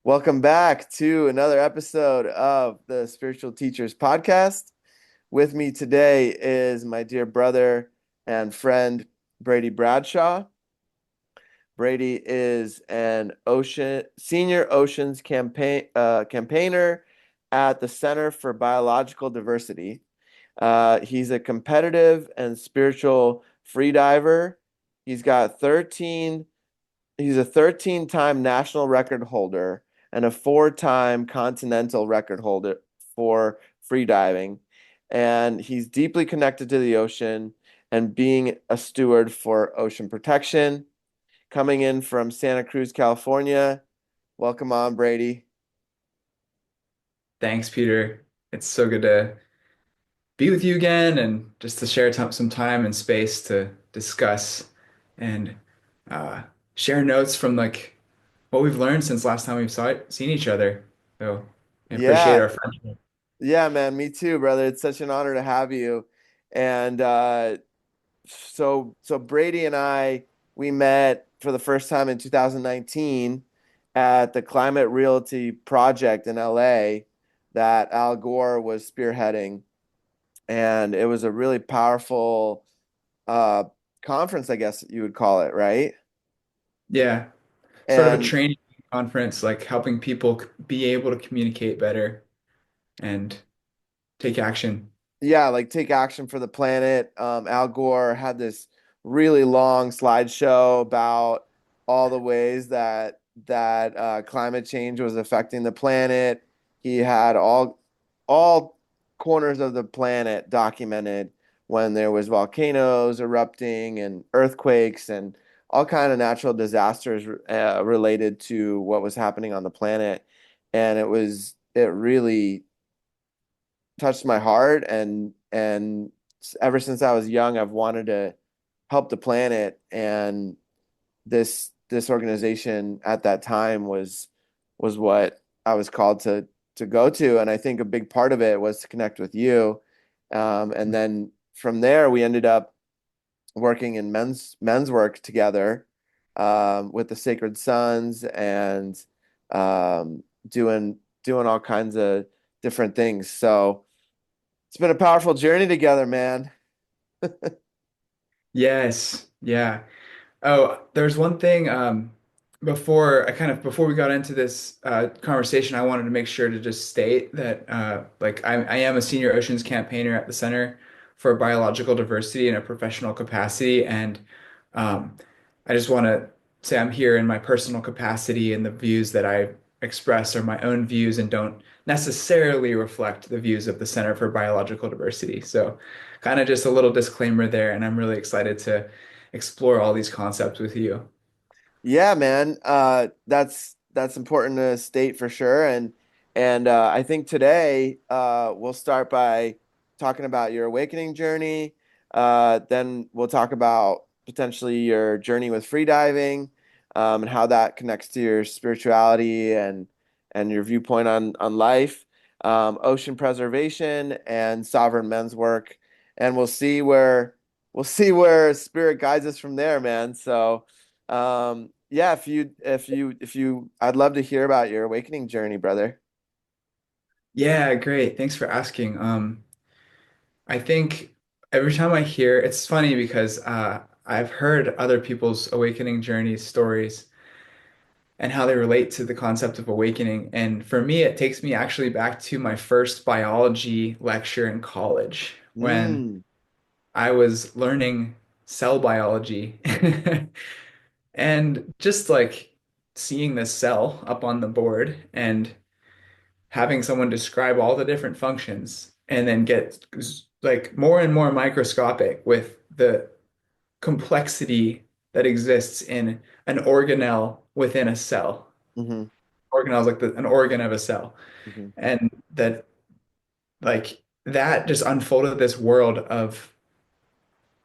Welcome back to another episode of the Spiritual Teachers Podcast. With me today is my dear brother and friend, Brady Bradshaw. Brady is an senior oceans campaigner at the Center for Biological Diversity. He's a competitive and spiritual freediver. He's got 13 He's a 13-time national record holder and a four-time continental record holder for freediving. And he's deeply connected to the ocean and being a steward for ocean protection. Coming in from Santa Cruz, California. Welcome on, Brady. Thanks, Peter. It's so good to be with you again and just to share some time and space to discuss and uh, share notes from like what we've learned since last time seen each other. So I appreciate Yeah, our friendship. yeah, man, me too, brother. It's such an honor to have you. And so Brady and I we met for the first time in 2019 at the Climate Realty Project in LA that Al Gore was spearheading, and it was a really powerful uh, conference, I guess you would call it, right? Yeah, sort of a And training conference, like helping people be able to communicate better and take action. yeah, like take action for the planet. Al Gore had this really long slideshow about all the ways that climate change was affecting the planet. He had all corners of the planet documented when there was volcanoes erupting and earthquakes and all kind of natural disasters related to what was happening on the planet. And it really touched my heart, and ever since I was young I've wanted to help the planet, and this organization at that time was what I was called to go to, and I think a big part of it was to connect with you, and then from there we ended up working in men's work together, with the Sacred Sons, and doing all kinds of different things. So it's been a powerful journey together, man. Yes, yeah. Oh, there's one thing before we got into this conversation, I wanted to make sure to just state that I am a senior oceans campaigner at the Center for Biological Diversity in a professional capacity, and um, I just want to say I'm here in my personal capacity, and the views that I express are my own views and don't necessarily reflect the views of the Center for Biological Diversity. So, kind of just a little disclaimer there, and I'm really excited to explore all these concepts with you. Yeah, man. That's important to state for sure. And I think today we'll start by talking about your awakening journey. Then we'll talk about potentially your journey with freediving, and how that connects to your spirituality and your viewpoint on life, ocean preservation, and sovereign men's work. And we'll see where spirit guides us from there, man. So. Yeah, if you, I'd love to hear about your awakening journey, brother. Yeah, great. Thanks for asking. I think every time I hear, it's funny because I've heard other people's awakening journey stories and how they relate to the concept of awakening. And for me, it takes me actually back to my first biology lecture in college when Mm, I was learning cell biology. And just like seeing the cell up on the board and having someone describe all the different functions and then get like more and more microscopic with the complexity that exists in an organelle within a cell. hmm Organelle is like an organ of a cell. hmm And that like that just unfolded this world of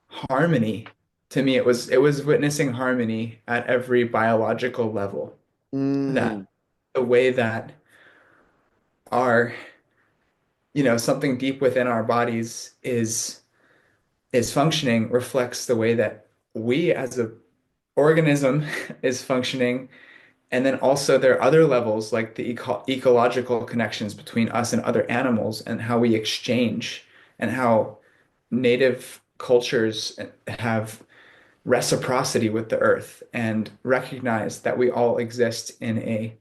harmony. To me, it was witnessing harmony at every biological level. That mm, the way that our, something deep within our bodies is functioning reflects the way that we as a organism is functioning And then also there are other levels like the ecological connections between us and other animals and how we exchange and how native cultures have reciprocity with the earth and recognize that we all exist in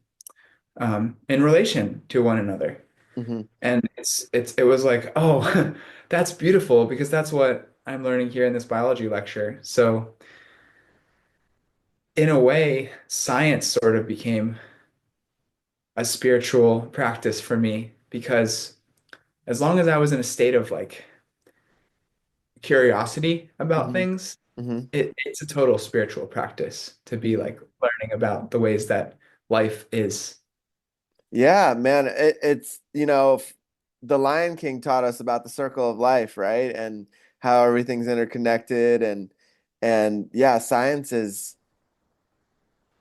relation to one another. Hmm. And it was like, oh, that's beautiful because that's what I'm learning here in this biology lecture. So in a way, science sort of became a spiritual practice for me because as long as I was in a state of like curiosity about Hmm. things, Hmm. it's a total spiritual practice to be Hmm. like learning about the ways that life is. Yeah, man, it's the Lion King taught us about the circle of life, right? And how everything's interconnected, and yeah, science is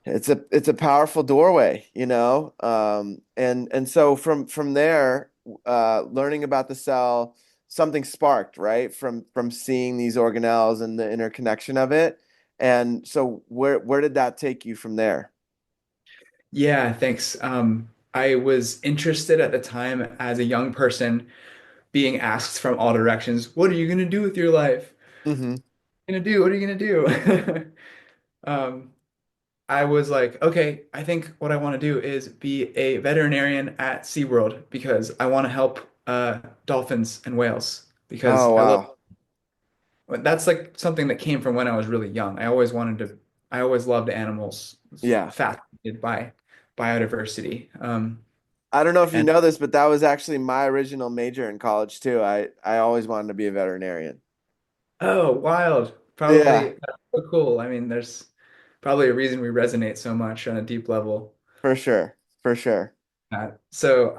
it's a powerful doorway, and so from there, learning about the cell, something sparked, right? From seeing these organelles and the interconnection of it. And so where did that take you from there? Yeah, thanks. I was interested at the time as a young person being asked from all directions, what are you going to do with your life? Hmm. What are you going to do? What are you going to do? Um, I was like, okay, I think what I want to do is be a veterinarian at SeaWorld because I want to help dolphins and whales because Oh, wow. that's like something that came from when I was really young. I always loved animals, was Yeah. fascinated by biodiversity. I don't know if you And know this, but that was actually my original major in college too. I always wanted to be a veterinarian. oh, wild. Yeah, Probably that's so cool. I mean, there's probably a reason we resonate so much on a deep level. for sure. For sure. So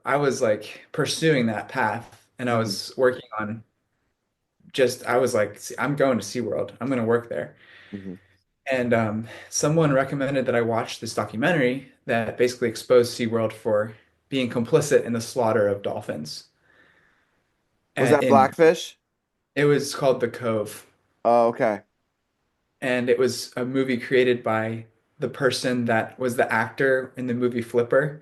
I was like pursuing that path and I Hmm. was working on just I was like, I'm going to SeaWorld. I'm going to work there. Hmm. And someone recommended that I watch this documentary that basically exposed SeaWorld for being complicit in the slaughter of dolphins. Was that In Blackfish? it was called The Cove, Oh, okay. and it was a movie created by the person that was the actor in the movie Flipper,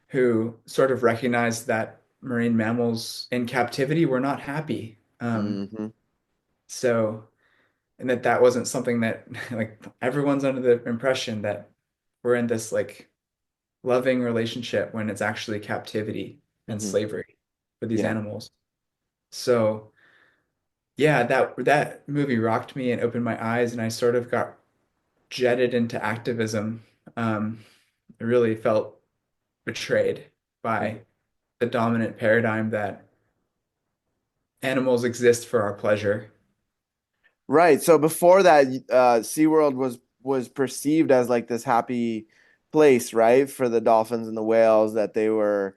who sort of recognized that marine mammals in captivity were not happy. Hmm. So, and that wasn't something that like everyone's under the impression that we're in this like loving relationship when it's actually captivity and Hmm. slavery for these Yeah. animals. So yeah, that movie rocked me and opened my eyes, and I sort of got jetted into activism. I really felt betrayed Hmm. by the dominant paradigm that animals exist for our pleasure. Right. So before that, SeaWorld was perceived as like this happy place, right? For the dolphins and the whales that they were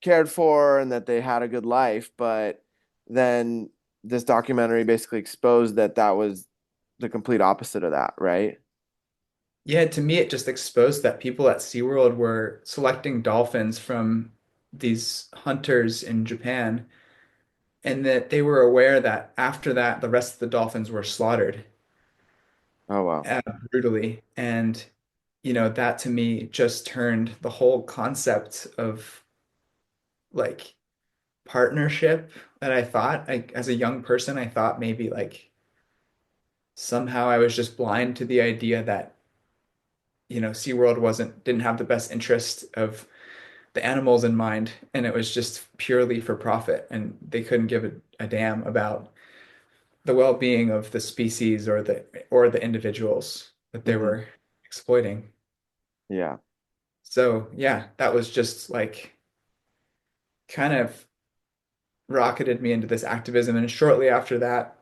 cared for and that they had a good life. But then this documentary basically exposed that that was the complete opposite of that, right? Yeah, to me, it just exposed that people at SeaWorld were selecting dolphins from these hunters in Japan, and that they were aware that after that, the rest of the dolphins were slaughtered Oh, wow. brutally. And, that to me just turned the whole concept of like partnership that I thought, like, as a young person, I thought maybe like somehow I was just blind to the idea that, SeaWorld didn't have the best interest of the animals in mind, and it was just purely for profit, and they couldn't give a damn about the well-being of the species or the individuals that they Hmm. were exploiting. Yeah. So yeah, that was just like kind of rocketed me into this activism. And shortly after that,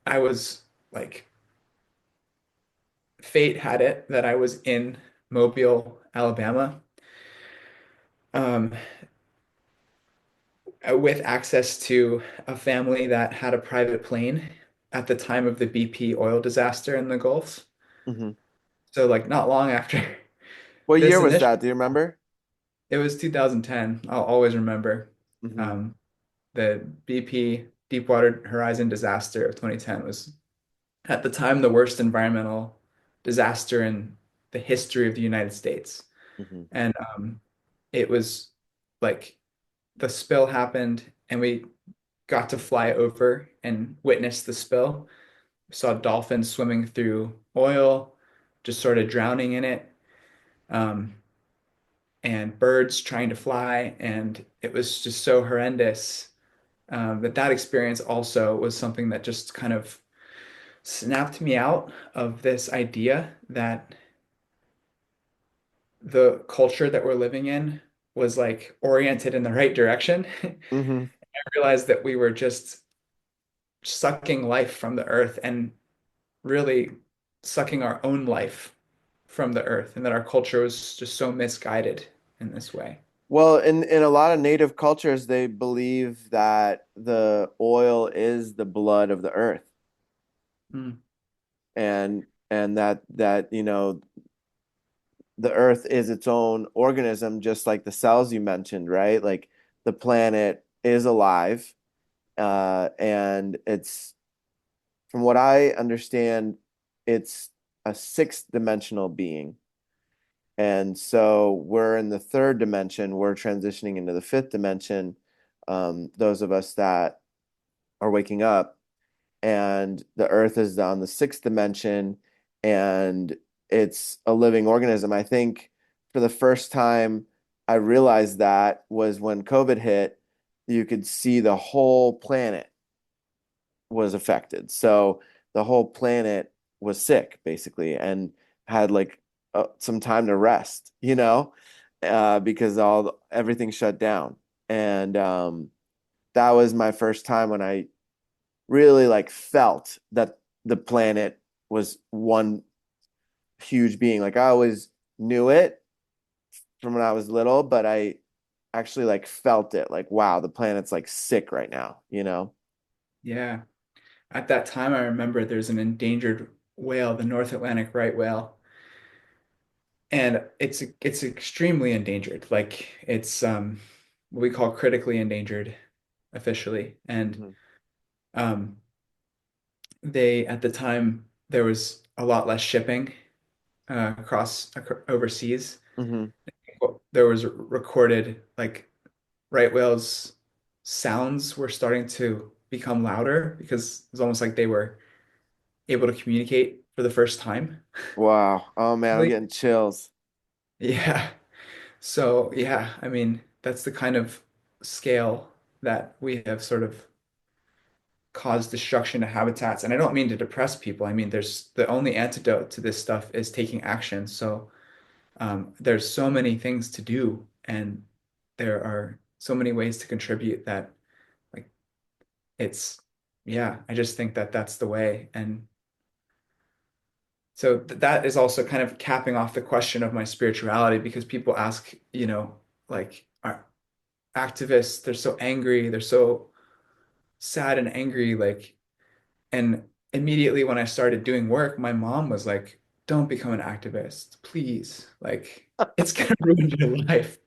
I was like, fate had it that I was in Mobile, Alabama, um, with access to a family that had a private plane at the time of the BP oil disaster in the Gulf. Hmm. So like not long after What year this was initial, that? Do you remember? it was 2010. I'll always remember. Hmm. Um, the BP Deepwater Horizon disaster of 2010 was at the time the worst environmental disaster in the history of the United States. Hmm. And it was like the spill happened and we got to fly over and witness the spill. We saw dolphins swimming through oil, just sort of drowning in it, um, and birds trying to fly. And it was just so horrendous. That experience also was something that just kind of snapped me out of this idea that the culture that we're living in was like oriented in the right direction. Hmm. I realized that we were just sucking life from the earth and really sucking our own life from the earth, and that our culture was just so misguided in this way. Well, in a lot of native cultures, they believe that the oil is the blood of the earth, Mm, and that the earth is its own organism, just like the cells you mentioned, right? Like the planet is alive, and it's, from what I understand, it's a sixth dimensional being. And so we're in the third dimension, we're transitioning into the fifth dimension, those of us that are waking up, and the earth is on the sixth dimension, and it's a living organism. I think for the first time I realized that was when COVID hit. You could see the whole planet was affected. So the whole planet was sick basically and had like some time to rest, because everything shut down. And that was my first time when I really like felt that the planet was one huge being. Like I always knew it from when I was little, but I actually like felt it. Like, wow, the planet's like sick right now. yeah. At that time, I remember there's an endangered whale, the North Atlantic right whale, and it's extremely endangered. Like it's what we call critically endangered officially. And Hmm. um, they at the time there was a lot less shipping overseas. Hmm. There was recorded like right whales sounds were starting to become louder because it's almost like they were able to communicate for the first time. Wow. Oh man, I'm Really? getting chills. Yeah. So, yeah, I mean, that's the kind of scale that we have sort of caused destruction to habitats. And I don't mean to depress people. I mean, there's the only antidote to this stuff is taking action. So, there's so many things to do, and there are so many ways to contribute that, like, it's, yeah, I just think that that's the way. And so that is also kind of capping off the question of my spirituality because people ask, like, are activists, they're so angry, they're so sad and angry, like, and immediately when I started doing work, my mom was like, don't become an activist, please. Like, it's gonna ruin your life.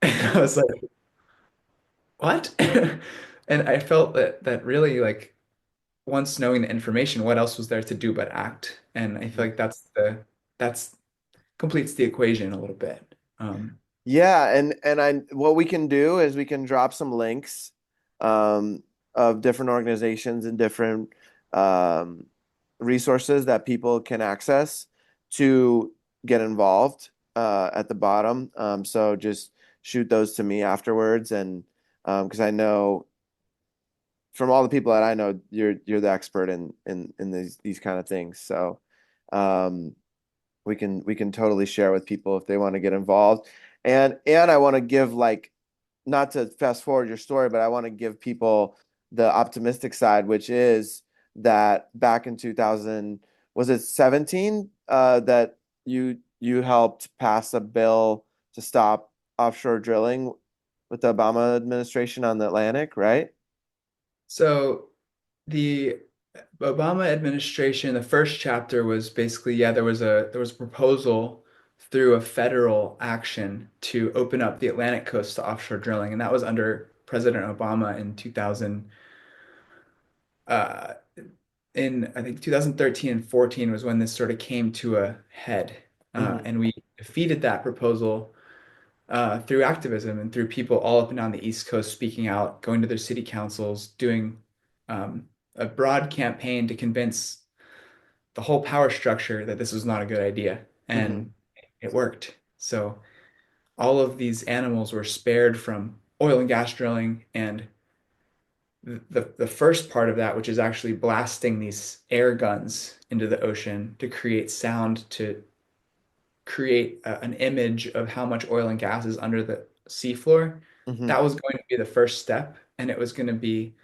And I was like, what? And I felt that really like once knowing the information, what else was there to do but act? And I feel Mhm. like that's completes the equation a little bit. Yeah, and I what we can do is we can drop some links um, of different organizations and different um, resources that people can access to get involved at the bottom. So just shoot those to me afterwards, and because I know from all the people that I know, you're the expert in these kind of things. So um, we can totally share with people if they want to get involved. And I want to give, like, not to fast forward your story, but I want to give people the optimistic side, which is that back in 2000, was it 17, that you helped pass a bill to stop offshore drilling with the Obama administration on the Atlantic, right? so the Obama administration, the first chapter was basically, yeah, there was a proposal through a federal action to open up the Atlantic coast to offshore drilling, and that was under President Obama in 2000, in I think 2013 and 14 was when this sort of came to a head. Hmm. And we defeated that proposal through activism and through people all up and down the East Coast speaking out, going to their city councils, doing a broad campaign to convince the whole power structure that this was not a good idea. Hmm. And it worked. So all of these animals were spared from oil and gas drilling, and the first part of that, which is actually blasting these air guns into the ocean to create sound, to create an image of how much oil and gas is under the seafloor. Hmm. That was going to be the first step, and it was going to be,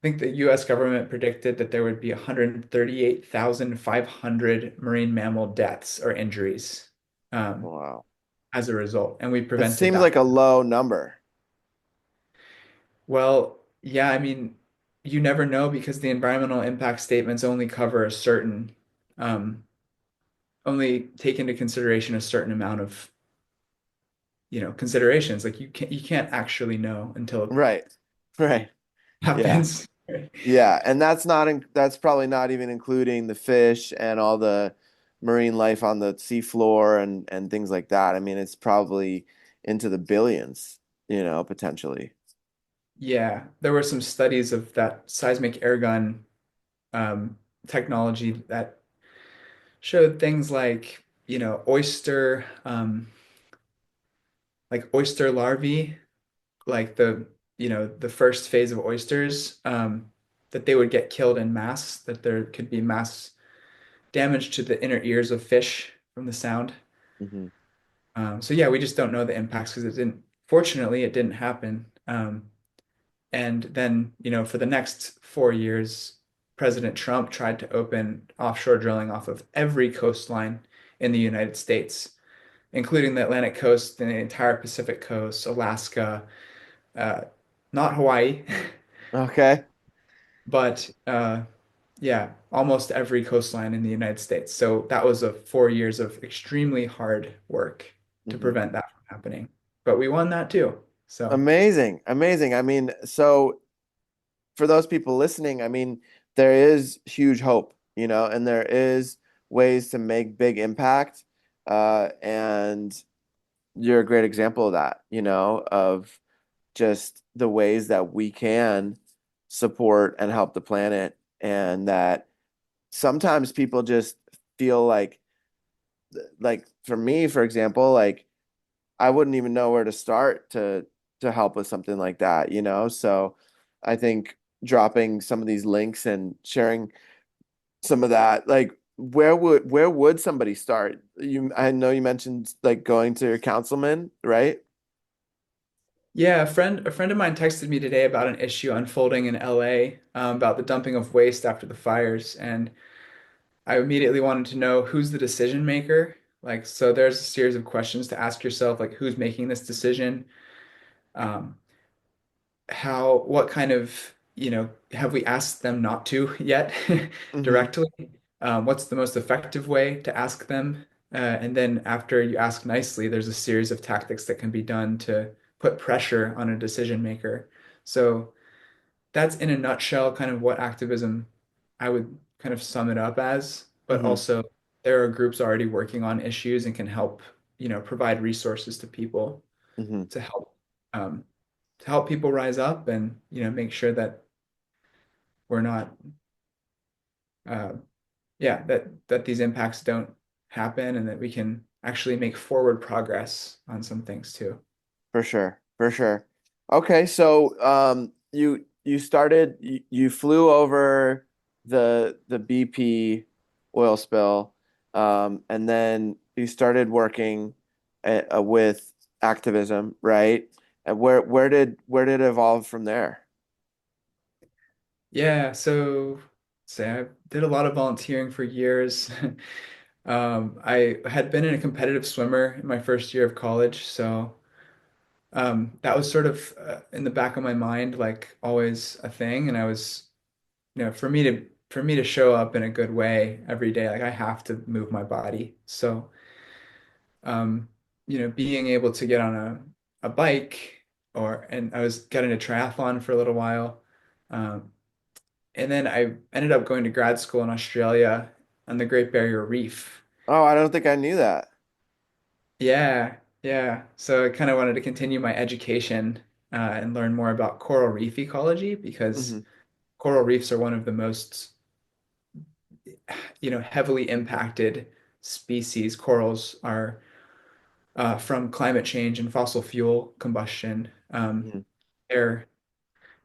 I think the US government predicted that there would be 138,500 marine mammal deaths or injuries um, Wow. as a result, and we That prevented seems that. like a low number. Well, yeah, I mean, you never know because the environmental impact statements only cover a certain, um, only take into consideration a certain amount of, considerations. Like you can't actually know until it Right. Right. Yeah. happens. Yeah, and that's probably not even including the fish and all the marine life on the seafloor and things like that. I mean, it's probably into the billions, potentially. Yeah, there were some studies of that seismic air gun um, technology that showed things like, like oyster larvae, like the first phase of oysters, that they would get killed in mass, that there could be mass damage to the inner ears of fish from the sound. Hmm. So yeah, we just don't know the impacts because fortunately, it didn't happen. And then, for the next 4 years, President Trump tried to open offshore drilling off of every coastline in the United States, including the Atlantic coast and the entire Pacific coast, Alaska, uh, not Hawaii, Okay. but yeah, almost every coastline in the United States. So that was a 4 years of extremely hard work to Hmm. prevent that from happening. But we won that too. So Amazing. Amazing. I mean, so for those people listening, I mean, there is huge hope, and there is ways to make big impact. And you're a great example of that, of just the ways that we can support and help the planet. And that sometimes people just feel like for me, for example, like I wouldn't even know where to start to help with something like that, So I think dropping some of these links and sharing some of that, like where would somebody start? I know you mentioned like going to your councilman, right? yeah, a friend of mine texted me today about an issue unfolding in LA, about the dumping of waste after the fires, and I immediately wanted to know who's the decision maker. Like, so there's a series of questions to ask yourself, like who's making this decision? Um, what kind of, have we asked them not to yet Hmm. directly? What's the most effective way to ask them? And then after you ask nicely, there's a series of tactics that can be done to put pressure on a decision maker. So that's in a nutshell kind of what activism I would kind of sum it up as. But Hmm. also there are groups already working on issues and can help, provide resources to people Hmm. to help um, people rise up and make sure that we're not uh, yeah that these impacts don't happen and that we can actually make forward progress on some things too. For sure, for sure. Okay, so you flew over the BP oil spill, and then you started working with activism, right? And where did it evolve from there? Yeah, so say I did a lot of volunteering for years. I had been in a competitive swimmer in my first year of college, so that was sort of in the back of my mind, like always a thing. And I was, for me to show up in a good way every day, like I have to move my body. So um, being able to get on a bike and I was getting a triathlon for a little while. Um, And then I ended up going to grad school in Australia on the Great Barrier Reef. Oh, I don't think I knew that. Yeah, yeah. So I kind of wanted to continue my education and learn more about coral reef ecology because Hmm. coral reefs are one of the most, heavily impacted species. Corals are from climate change and fossil fuel combustion. Hmm. They're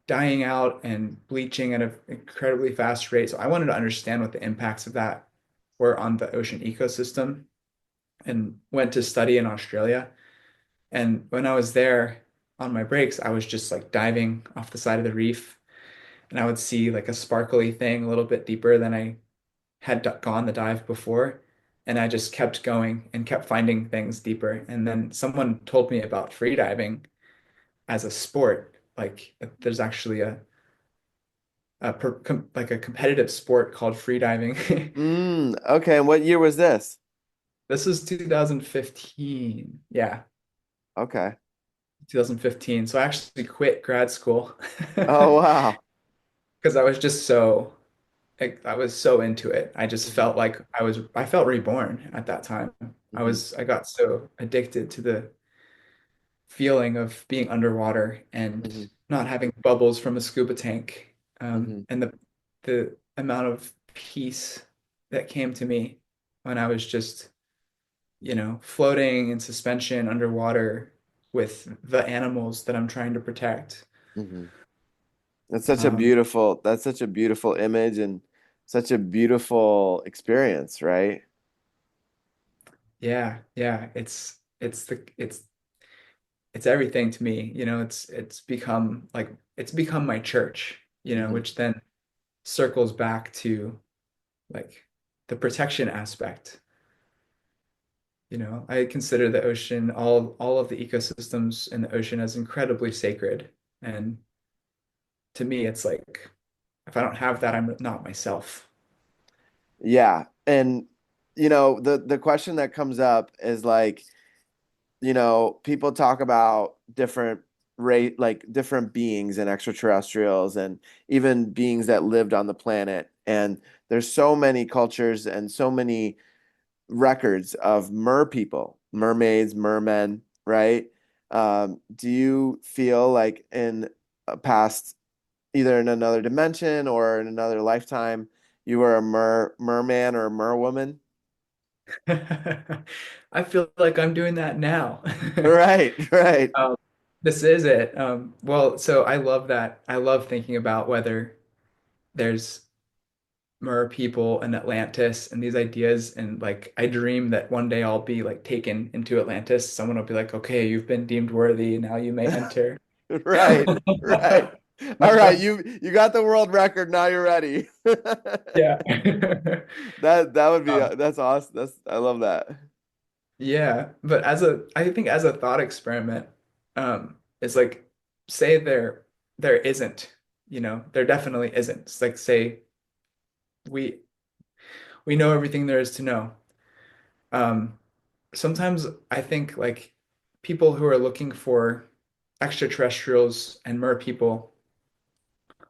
dying out and bleaching at an incredibly fast rate. So I wanted to understand what the impacts of that were on the ocean ecosystem and went to study in Australia. And when I was there on my breaks, I was just like diving off the side of the reef and I would see like a sparkly thing a little bit deeper than I had gone the dive before. And I just kept going and kept finding things deeper. And then someone told me about free diving as a sport. Like there's actually like a competitive sport called free diving. Okay, and what year was this? This is 2015. Yeah, Okay. 2015. So I actually quit grad school Oh, wow. because I was so into it. I just Hmm. felt like I felt reborn at that time. Hmm. I got so addicted to the feeling of being underwater and Hmm. not having bubbles from a scuba tank, Hmm. and the amount of peace that came to me when I was just, floating in suspension underwater with the animals that I'm trying to protect. Hmm. Um, That's such a beautiful image and such a beautiful experience, right? yeah, yeah, it's everything to me. It's become my church, Hmm. which then circles back to like the protection aspect. I consider the ocean, all of the ecosystems in the ocean as incredibly sacred. And to me, it's like if I don't have that, I'm not myself. Yeah. And the question that comes up is like, people talk about different rate like different beings and extraterrestrials and even beings that lived on the planet. And there's so many cultures and so many records of mer people, mermaids, mermen, right? Do you feel like in a past, either in another dimension or in another lifetime, you were a merman or a merwoman? I feel like I'm doing that now. Right, right. Um, this is it. Well, so I love that. I love thinking about whether there's mer people in Atlantis and these ideas. And like, I dream that one day I'll be like taken into Atlantis. Someone will be like, okay, you've been deemed worthy. Now you may enter. Right, right. All right, you got the world record. Now you're ready. Yeah. That would be Um, that's awesome. I love that. yeah. But I think as a thought experiment, it's like, say there isn't, there definitely isn't. It's like, say we we know everything there is to know. Um, Sometimes I think like people who are looking for extraterrestrials and mer people,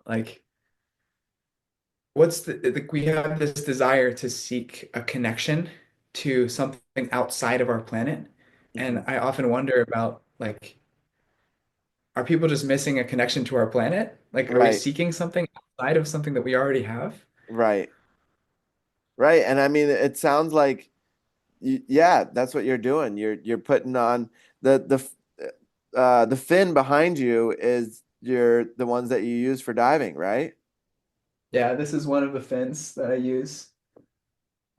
like like we have this desire to seek a connection to something outside of our planet. Hmm. And I often wonder about like, are people just missing a connection to our planet? Like, are we Right, seeking something outside of something that we already have? right, right. And I mean, it sounds like yeah, that's what you're doing. You're putting on the fin behind you is the ones that you use for diving, right? Yeah, this is one of the fins that I use.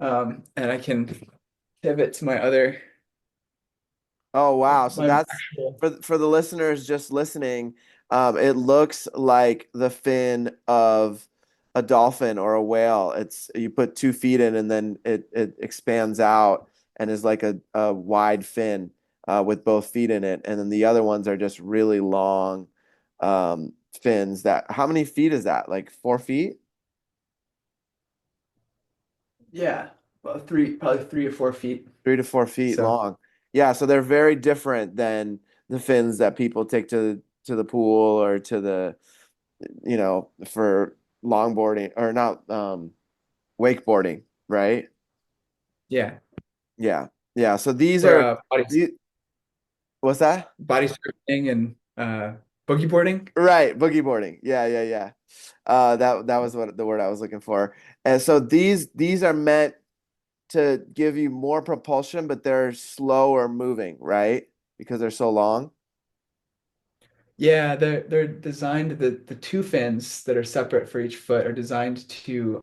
And I can pivot to Oh wow. So my that's actual. for the listeners just listening, it looks like the fin of a dolphin or a whale. It's you put 2 feet in and then it expands out and is like a wide fin with both feet in it. And then the other ones are just really long fins that how many feet is that? Like 4 feet? Yeah, well, probably 3 or 4 feet. 3 to 4 feet So long. Yeah, so they're very different than the fins that people take to the pool or to the for longboarding or not wakeboarding, right? Yeah. Yeah. Yeah. So these For are the what's that? body surfing and boogie boarding. Right, boogie boarding. Yeah, yeah, yeah. That was what the word I was looking for. And so these are meant to give you more propulsion, but they're slower moving, right? Because they're so long. Yeah, they're designed the two fins that are separate for each foot are designed to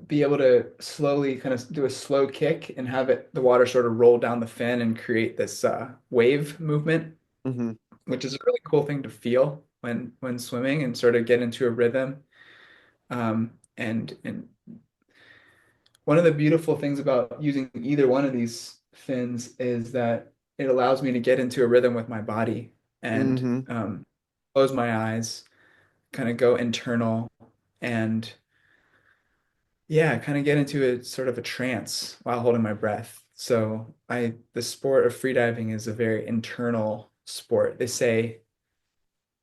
be able to slowly kind of do a slow kick and have it the water sort of roll down the fin and create this wave movement, Hmm. which is a really cool thing to feel when swimming and sort of get into a rhythm. And one of the beautiful things about using either one of these fins is that it allows me to get into a rhythm with my body and Hmm. close my eyes, kind of go internal, and yeah, kind of get into a sort of a trance while holding my breath. So the sport of freediving is a very internal sport.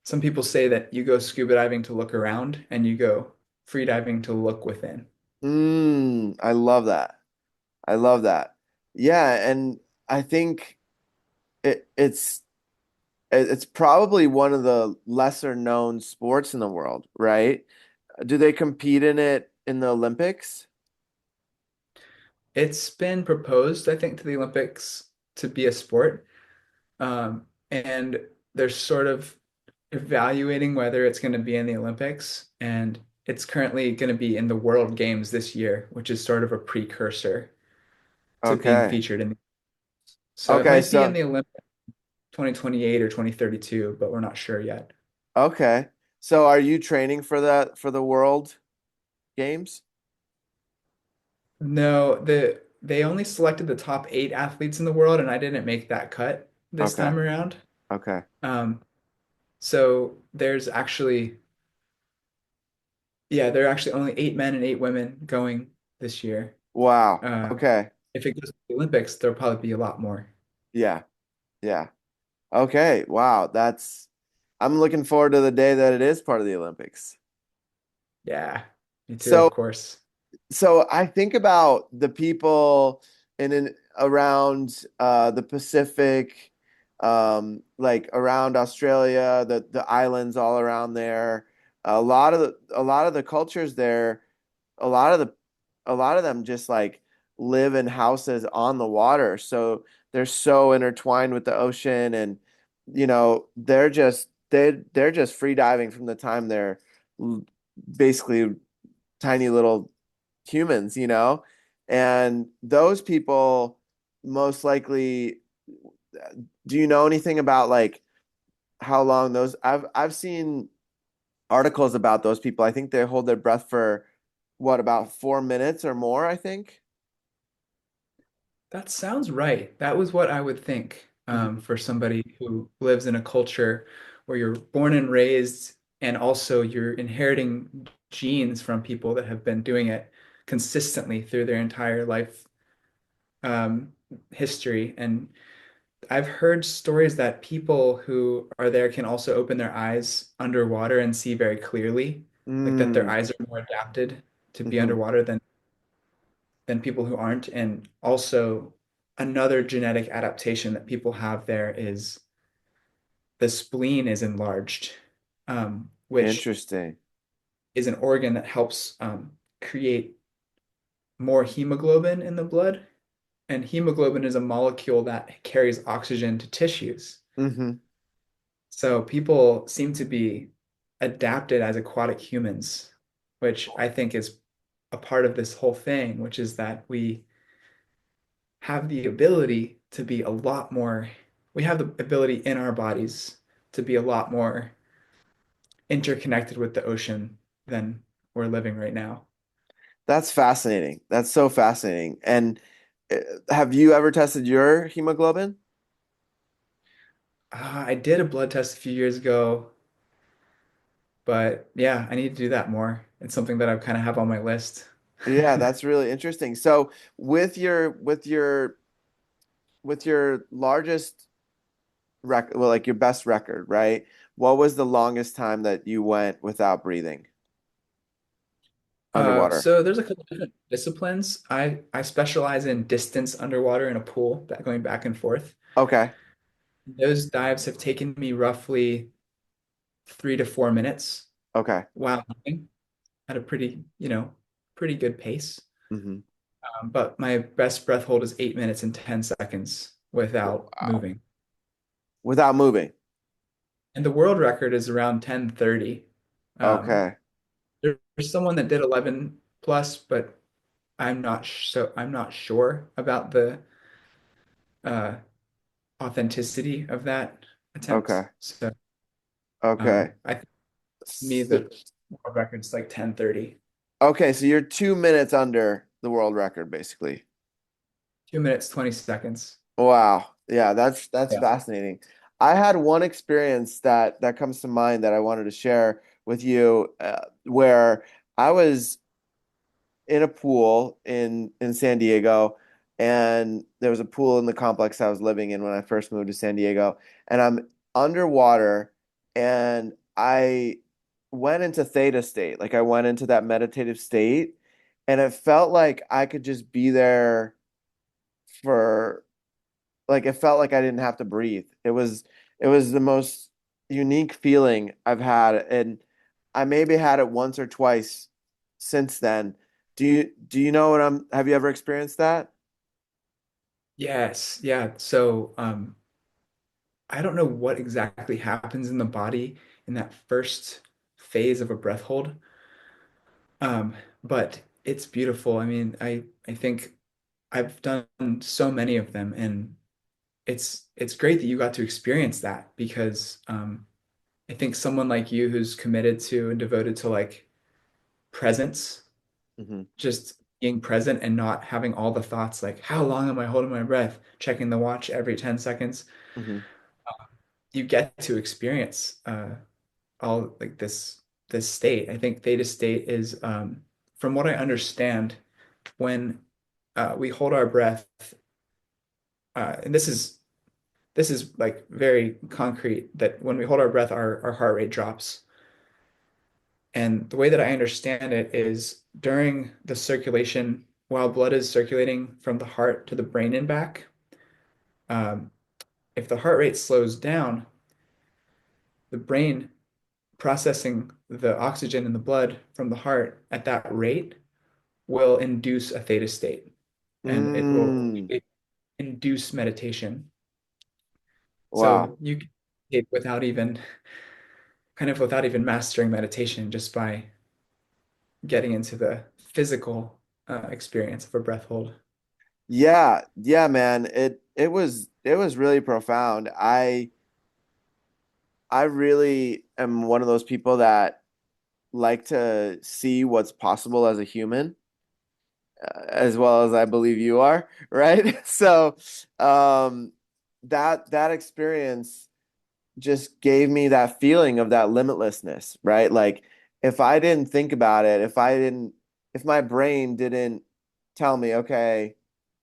Some people say that you go scuba diving to look around and you go freediving to look within. I love that. I love that. Yeah, and I think it's probably one of the lesser known sports in the world, right? Do they compete in it in the Olympics? It's been proposed, I think, to the Olympics to be a sport. And they're sort of evaluating whether it's going to be in the Olympics. And it's currently going to be in the World Games this year, which is sort of a precursor to being Okay. featured in. So it Okay, might be in so the Olympics 2028 or 2032, but we're not sure yet. okay. So are you training for the World Games? No, they only selected the top 8 athletes in the world, and I didn't make that cut this Okay. time around. Okay. Um, so there's actually Yeah, there are actually only 8 men and 8 women going this year. Wow. Uh, Okay. if it goes to the Olympics, there'll probably be a lot more. Yeah. Yeah. Okay. Wow. I'm looking forward to the day that it is part of the Olympics. Yeah, me too, So of course. So I think about the people in and around the Pacific, like around Australia, the islands all around there. A lot of the cultures there, a lot of the a lot of them just like live in houses on the water. So they're so intertwined with the ocean, and they're just free diving from the time they're basically tiny little humans, and those people most likely, do you know anything about like how long those I've seen articles about those people. I think they hold their breath for what, about 4 minutes or more, I think. That sounds right. That was what I would think Mhm. for somebody who lives in a culture where you're born and raised, and also you're inheriting genes from people that have been doing it consistently through their entire life um, history. And I've heard stories that people who are there can also open their eyes underwater and see very clearly, like that their Mm. eyes are more adapted to be Hmm. underwater than people who aren't. And also another genetic adaptation that people have there is the spleen is enlarged, which Interesting. is an organ that helps create more hemoglobin in the blood. And hemoglobin is a molecule that carries oxygen to tissues. Hmm. So people seem to be adapted as aquatic humans, which I think is a part of this whole thing, which is that we have the ability to be a lot more, we have the ability in our bodies to be a lot more interconnected with the ocean than we're living right now. That's fascinating. That's so fascinating. And uh, have you ever tested your hemoglobin? I did a blood test a few years ago, but yeah, I need to do that more. It's something that I kind of have on my list. Yeah, that's really interesting. So with your largest well, like your best record, right? What was the longest time that you went without breathing underwater? So there's a couple different disciplines. I specialize in distance underwater in a pool, going back and forth. Okay. Those dives have taken me roughly 3 to 4 minutes Okay. while moving at a pretty good pace. Hmm. But my best breath hold is 8 minutes and 10 seconds without Wow. moving. Without moving. And the world record is around 10:30. Um, Okay. there's someone that did 11 plus, but I'm not sure about the uh, authenticity of that attempt. Okay. So Okay. I think to me So, the world record's like 10:30. okay, so you're 2 minutes under the world record, basically. 2 minutes, 20 seconds. Wow. Yeah, that's Yeah. fascinating. I had one experience that comes to mind that I wanted to share with you, where I was in a pool in San Diego, and there was a pool in the complex I was living in when I first moved to San Diego, and I'm underwater, and I went into theta state, like I went into that meditative state, and it felt like I could just be there for like it felt like I didn't have to breathe. It was the most unique feeling I've had, and I maybe had it once or twice since then. Do you know what I'm have you ever experienced that? Yes. Yeah. So I don't know what exactly happens in the body in that first phase of a breath hold. Um, but it's beautiful. I mean, I think I've done so many of them, and it's great that you got to experience that because I think someone like you who's committed to and devoted to like presence, Hmm. just being present and not having all the thoughts like how long am I holding my breath, checking the watch every 10 seconds. Hmm. You get to experience all like this state. I think theta state is from what I understand when we hold our breath, and this is like very concrete that when we hold our breath, our heart rate drops. And the way that I understand it is during the circulation, while blood is circulating from the heart to the brain and back, um, if the heart rate slows down, the brain processing the oxygen in the blood from the heart at that rate will induce a theta state and it will Mm, induce meditation. wow. So you can it without even without even mastering meditation just by getting into the physical experience of a breath hold. Yeah, yeah, man. It was really profound. I really am one of those people that like to see what's possible as a human, as well as I believe you are, right? So, um, that experience just gave me that feeling of that limitlessness, right? Like if I didn't think about it, if my brain didn't tell me, okay,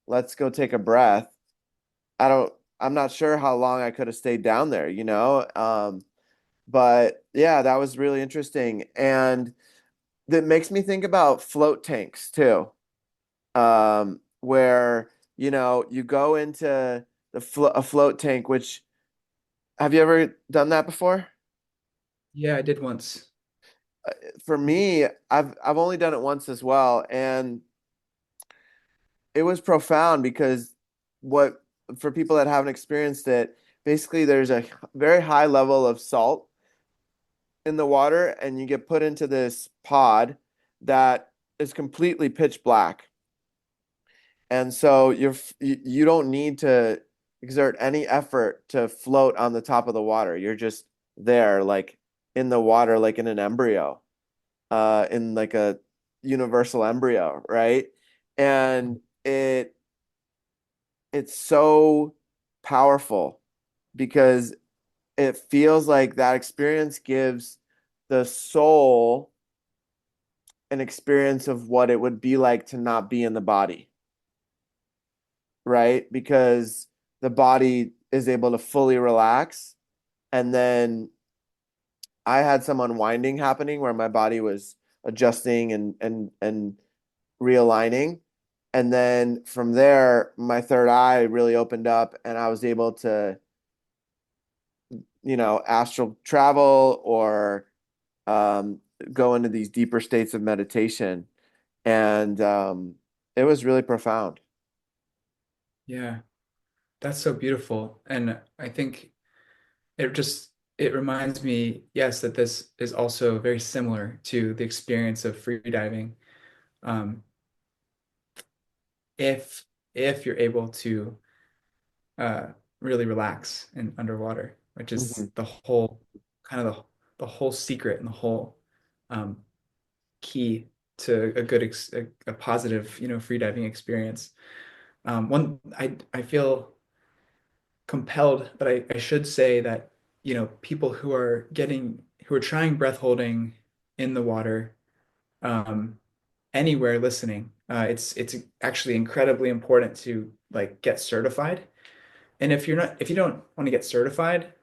let's go take a breath, I don't, I'm not sure how long I could have stayed down there, you know? But yeah, that was really interesting. And that makes me think about float tanks too, where, you go into a float tank, which have you ever done that before? Yeah, I did once. For me, I've only done it once as well, and it was profound because what for people that haven't experienced it, basically there's a very high level of salt in the water, and you get put into this pod that is completely pitch black. And so you don't need to exert any effort to float on the top of the water. You're just there, like in the water, like in an embryo, in like a universal embryo, right? And it's so powerful because it feels like that experience gives the soul an experience of what it would be like to not be in the body, right? Because the body is able to fully relax. And then I had some unwinding happening where my body was adjusting and realigning. And then from there, my third eye really opened up and I was able to, astral travel or um, go into these deeper states of meditation. And it was really profound. Yeah, that's so beautiful. And I think it reminds me, yes, that this is also very similar to the experience of free diving. Um, if if you're able to uh, really relax in underwater, which is Hmm. the whole kind of the whole secret and the whole um, key to a positive, free diving experience. One I feel compelled, but I should say that, people who are trying breath holding in the water, um, anywhere listening, it's actually incredibly important to like get certified. And if you don't want to get certified,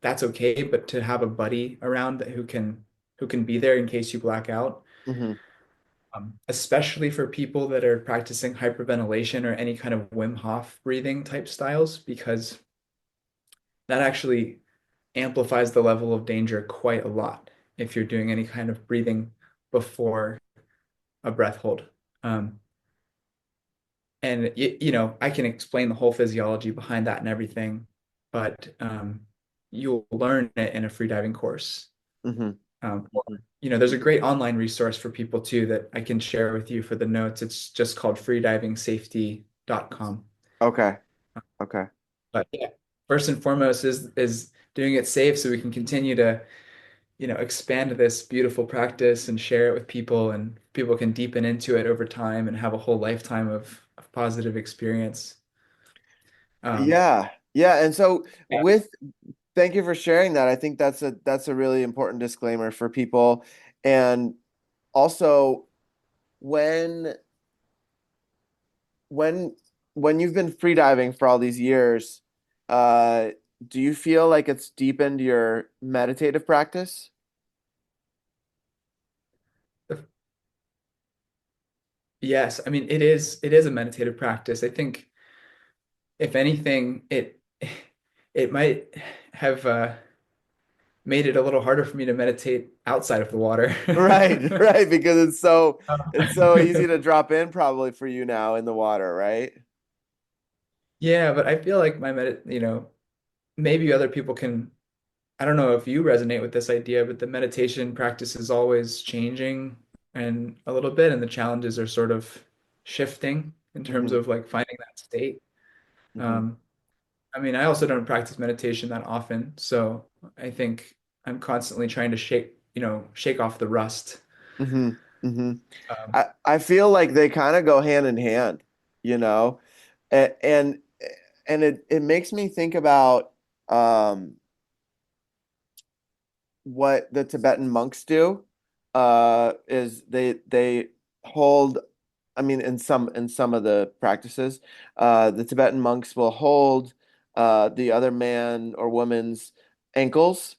that's okay. But to have a buddy around who can be there in case you black out, Hmm. especially for people that are practicing hyperventilation or any kind of Wim Hof breathing type styles, because that actually amplifies the level of danger quite a lot if you're doing any kind of breathing before a breath hold. Um, and I can explain the whole physiology behind that and everything, but you'll learn it in a free diving course. Hmm. Or, there's a great online resource for people too that I can share with you for the notes. It's just called freedivingsafety.com. Okay. Okay. But yeah, first and foremost is doing it safe so we can continue to, expand this beautiful practice and share it with people, and people can deepen into it over time and have a whole lifetime of positive experience. Um, Yeah. Yeah. And so yeah. thank you for sharing that. I think that's a really important disclaimer for people. And also when when when you've been freediving for all these years, uh, do you feel like it's deepened your meditative practice? Yes, I mean it is a meditative practice. I think if anything, it might have made it a little harder for me to meditate outside of the water. Right, right, because it's so easy Um, to drop in probably for you now in the water, right? Yeah, but I feel like maybe other people can. I don't know if you resonate with this idea, but the meditation practice is always changing and a little bit, and the challenges are sort of shifting in terms Hmm. of like finding that state. Hmm. Um, I mean, I also don't practice meditation that often, so I think I'm constantly trying to shake off the rust. Hmm. Hmm. Um, I feel like they kind of go hand in hand, you know, and it makes me think about um what the Tibetan monks do is they hold, I mean, in some of the practices, the Tibetan monks will hold the other man or woman's ankles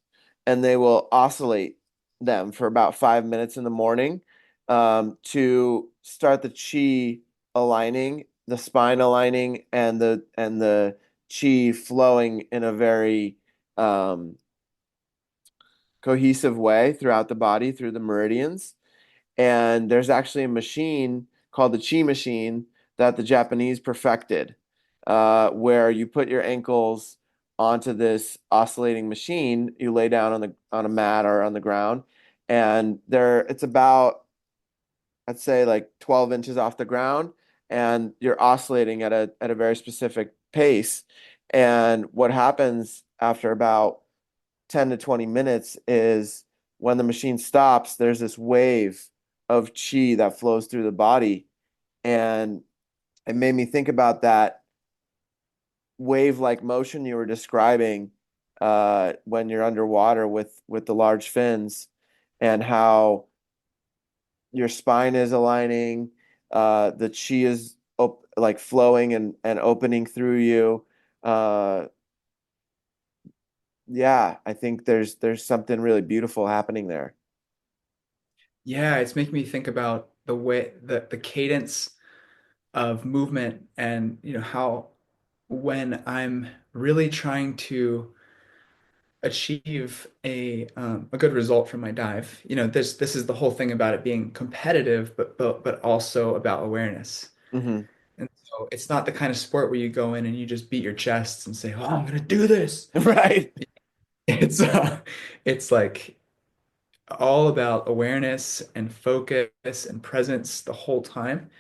and they will oscillate them for about 5 minutes in the morning to start the chi aligning, the spine aligning, and the chi flowing in a very um, cohesive way throughout the body through the meridians. And there's actually a machine called the Chi machine that the Japanese perfected, where you put your ankles onto this oscillating machine. You lay down on a mat or on the ground, and it's about, I'd say, like 12 inches off the ground, and you're oscillating at a very specific pace. And what happens after about 10 to 20 minutes is when the machine stops, there's this wave of chi that flows through the body. And it made me think about that wave-like motion you were describing when you're underwater with the large fins and how your spine is aligning, the chi is like flowing and opening through you. Uh, yeah, I think there's something really beautiful happening there. Yeah, it's making me think about the way the cadence of movement and how when I'm really trying to achieve a good result from my dive, this is the whole thing about it being competitive, but also about awareness. Hmm. And so it's not the kind of sport where you go in and you just beat your chest and say, "Oh, I'm gonna do this." Right. It's it's like all about awareness and focus and presence the whole time.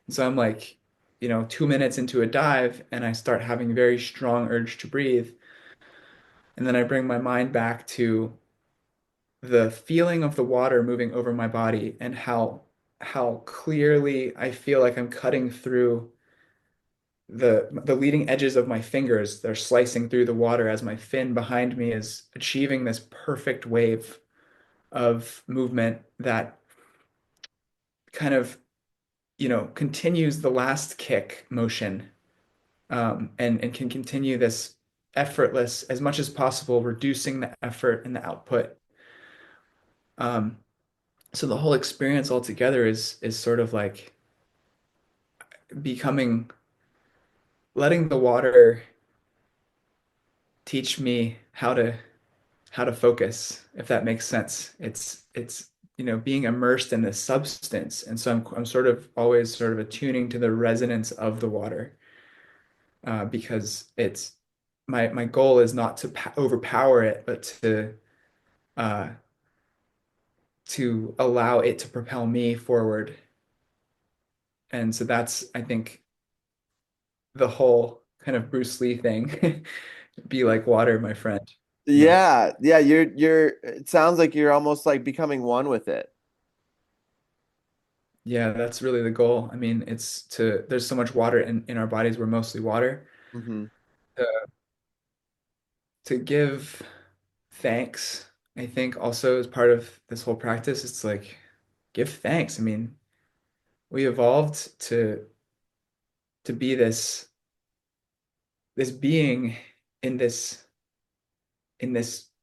And so I'm like, 2 minutes into a dive and I start having very strong urge to breathe. And then I bring my mind back to the feeling of the water moving over my body and how clearly I feel like I'm cutting through the leading edges of my fingers. They're slicing through the water as my fin behind me is achieving this perfect wave of movement that kind of, continues the last kick motion, and can continue this effortless as much as possible, reducing the effort and the output. Um, so the whole experience altogether is sort of like becoming, letting the water teach me how to focus, if that makes sense. It's being immersed in this substance, and so I'm sort of always sort of attuning to the resonance of the water, because it's my goal is not to overpower it, but uh, to allow it to propel me forward. And so that's, I think, the whole kind of Bruce Lee thing. Be like water, my friend. Yeah. Yeah, yeah, it sounds like you're almost like becoming one with it. Yeah, that's really the goal. I mean, there's so much water in our bodies. We're mostly water. Hmm. To, to give thanks, I think also as part of this whole practice, it's like give thanks. I mean, we evolved to be this being in this, this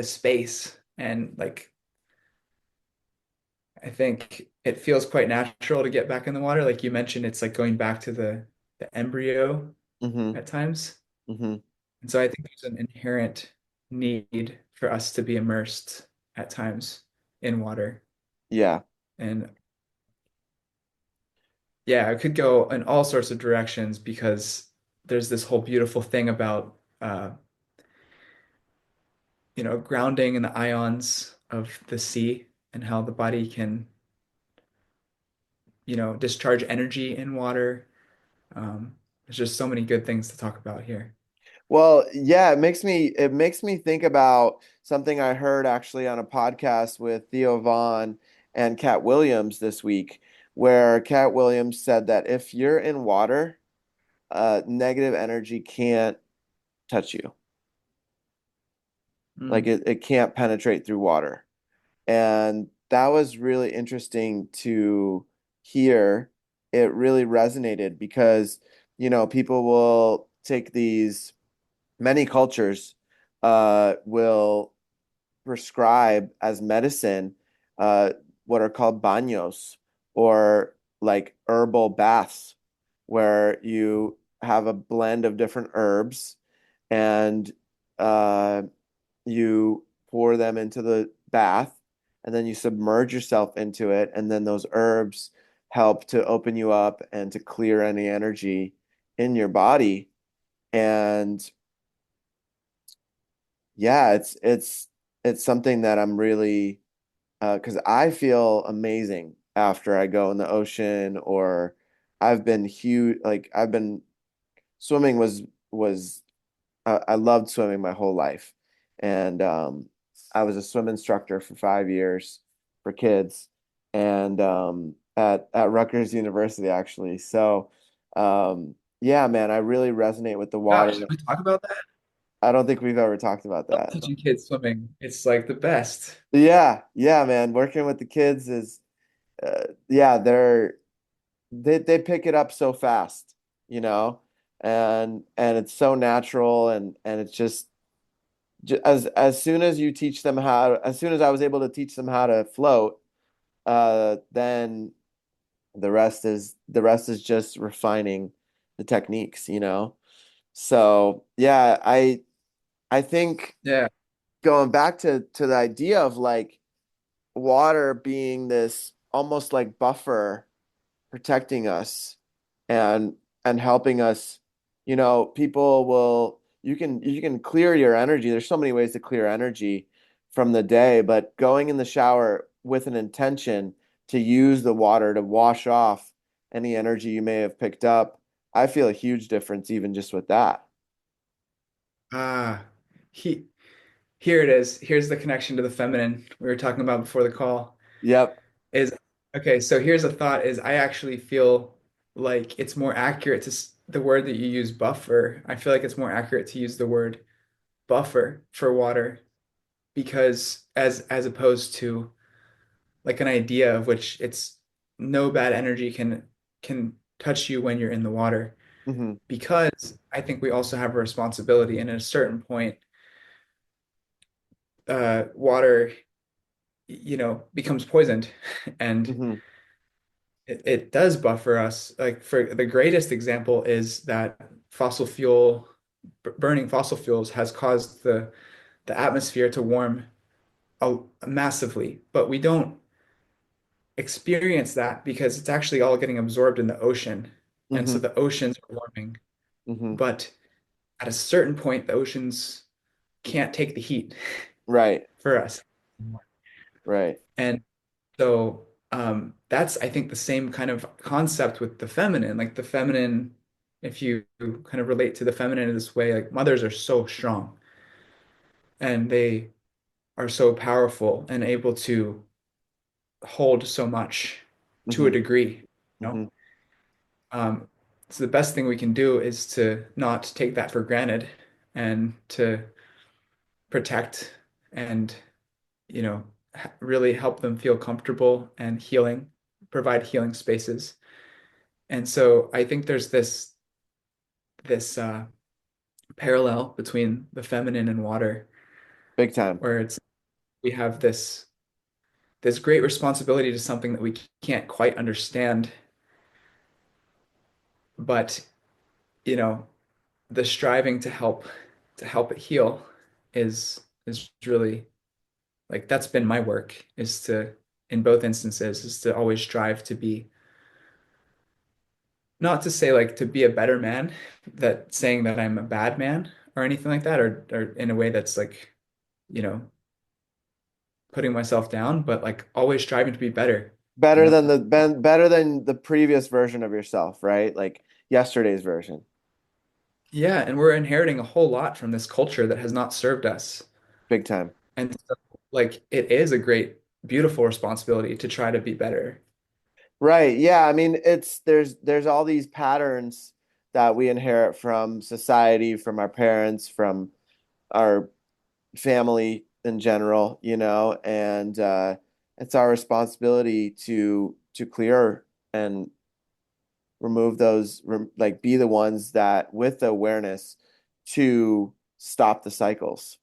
space. And like I think it feels quite natural to get back in the water. Like you mentioned, it's like going back to the embryo Hmm. at times. Hmm. And so I think there's an inherent need for us to be immersed at times in water. Yeah. And yeah, it could go in all sorts of directions because there's this whole beautiful thing about grounding in the ions of the sea and how the body can, discharge energy in water. There's just so many good things to talk about here. Well, yeah, it makes me think about something I heard actually on a podcast with Theo Vaughn and Cat Williams this week, where Cat Williams said that if you're in water, negative energy can't touch you. Like Mm. it can't penetrate through water. And that was really interesting to hear. It really resonated because, people will take these, many cultures will prescribe as medicine uh, what are called baños, or like herbal baths, where you have a blend of different herbs, and uh, you pour them into the bath, and then you submerge yourself into it, and then those herbs help to open you up and to clear any energy in your body. And yeah, it's something that I'm really, because I feel amazing after I go in the ocean, or I've been huge, like I've been swimming was I loved swimming my whole life. And I was a swim instructor for 5 years for kids, and at Rutgers University actually. So yeah, man, I really resonate with the Gosh, water. did we talk about that? I don't think we've ever talked about Love that. teaching kids swimming. It's like the best. Yeah, yeah, man. Working with the kids is, yeah, they pick it up so fast, you know, and it's so natural and it's just as soon as you teach them as soon as I was able to teach them how to float, then the rest is just refining the techniques, you know? So yeah, I think Yeah. going back to the idea of like water being this almost like buffer protecting us and and helping us, people will you can clear your energy. There's so many ways to clear energy from the day, but going in the shower with an intention to use the water to wash off any energy you may have picked up, I feel a huge difference even just with that. Ah, he here it is. Here's the connection to the feminine we were talking about before the call. Yep. Is okay, so here's a thought is I actually feel like it's more accurate the word that you use buffer. I feel like it's more accurate to use the word buffer for water because as opposed to like an idea of which it's no bad energy can touch you when you're in the water Hmm. because I think we also have a responsibility and at a certain point water becomes poisoned and Hmm. it does buffer us. Like for the greatest example is that burning fossil fuels has caused the atmosphere to warm massively, but we don't experience that because it's actually all getting absorbed in the ocean. And so Hmm. the oceans are warming. Hmm. But at a certain point, the oceans can't take the heat Right. for us. Right. And so that's, I think, the same kind of concept with the feminine. Like the feminine, if you kind of relate to the feminine in this way, like mothers are so strong and they are so powerful and able to hold so much to a Hmm. degree, you know? Hmm. Um, so the best thing we can do is to not take that for granted and to protect and, really help them feel comfortable and provide healing spaces. And so I think there's this parallel between the feminine and water, Big time. where we have this great responsibility to something that we can't quite understand, but you know, the striving to help it heal is really like that's been my work is to in both instances is to always strive to be not to say like to be a better man, that saying that I'm a bad man or anything like that, or in a way that's like, you know, putting myself down, but like always striving to be better, you know? Better than the previous version of yourself, right? Like yesterday's version. Yeah, and we're inheriting a whole lot from this culture that has not served us. Big time. And so, like it is a great, beautiful responsibility to try to be better. Right. Yeah. I mean, there's all these patterns that we inherit from society, from our parents, from our family in general, and it's our responsibility to clear and remove those, like be the ones that with the awareness to stop the cycles.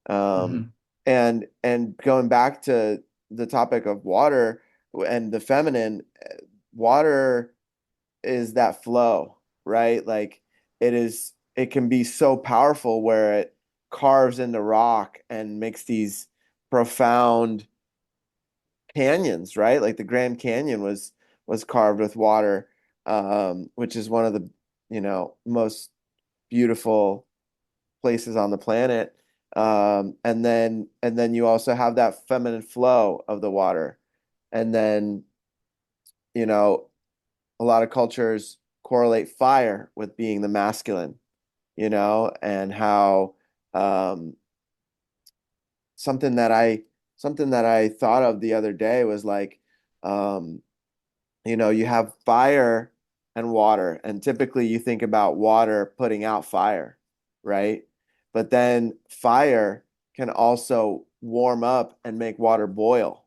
Um, Hmm. and going back to the topic of water and the feminine, water is that flow, right? Like it can be so powerful where it carves into rock and makes these profound canyons, right? Like the Grand Canyon was carved with water, which is one of the, most beautiful places on the planet. And then you also have that feminine flow of the water. And then, you know, a lot of cultures correlate fire with being the masculine, and how um, something that I something that I thought of the other day was like, um, you have fire and water, and typically you think about water putting out fire, right? But then fire can also warm up and make water boil.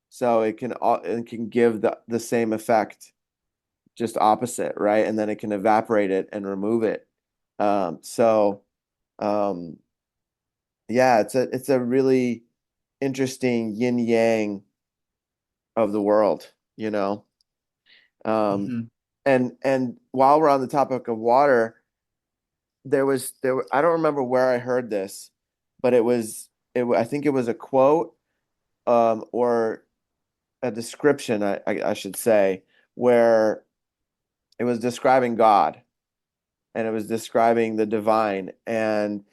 So it can give the same effect just opposite, right? And then it can evaporate it and remove it. So um, yeah, it's a really interesting yin yang of the world, you know. Um, Hmm. and while we're on the topic of water, I don't remember where I heard this, but I think it was a quote or a description I should say where it was describing God and it was describing the divine and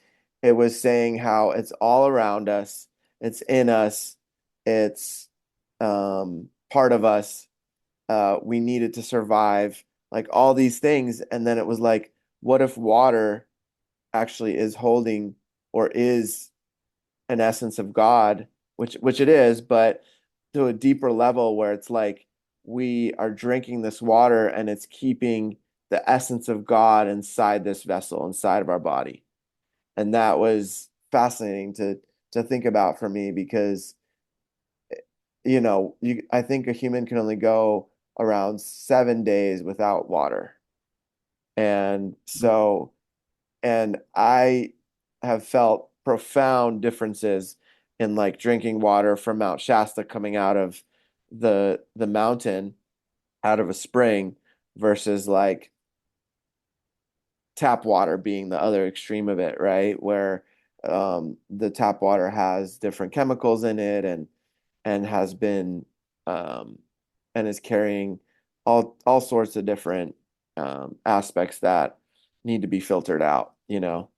it was saying how it's all around us, it's in us, it's part of us. We need it to survive, like all these things. And then it was like, what if water actually is holding or is an essence of God, which it is, but to a deeper level where it's like we are drinking this water and it's keeping the essence of God inside this vessel, inside of our body. And that was fascinating to think about for me because I think a human can only go around 7 days without water. And so and I have felt profound differences in like drinking water from Mount Shasta coming out of the mountain out of a spring versus like tap water being the other extreme of it, right? Where the tap water has different chemicals in it and has been um, and is carrying all sorts of different aspects that need to be filtered out, you know.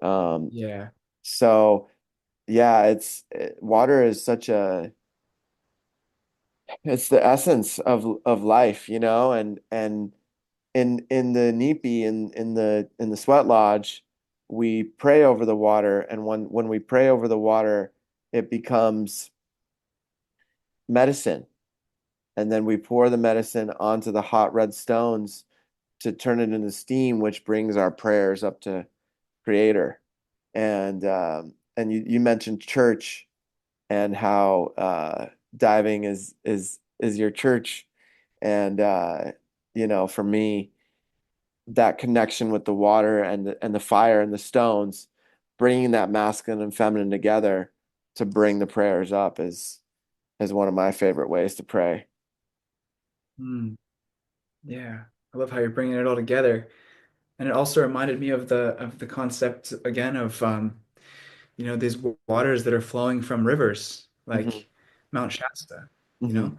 Um, Yeah. so yeah, water is it's the essence of life, you know, and in the Nipi in the sweat lodge, we pray over the water, and when we pray over the water, it becomes medicine, and then we pour the medicine onto the hot red stones to turn it into steam, which brings our prayers up to Creator. And you mentioned church and how diving is your church. And for me, that connection with the water and the fire and the stones, bringing that masculine and feminine together to bring the prayers up is one of my favorite ways to pray. Mm, yeah. I love how you're bringing it all together. And it also reminded me of the concept again of these waters that are flowing from rivers Hmm. like Mount Shasta, you Hmm. know?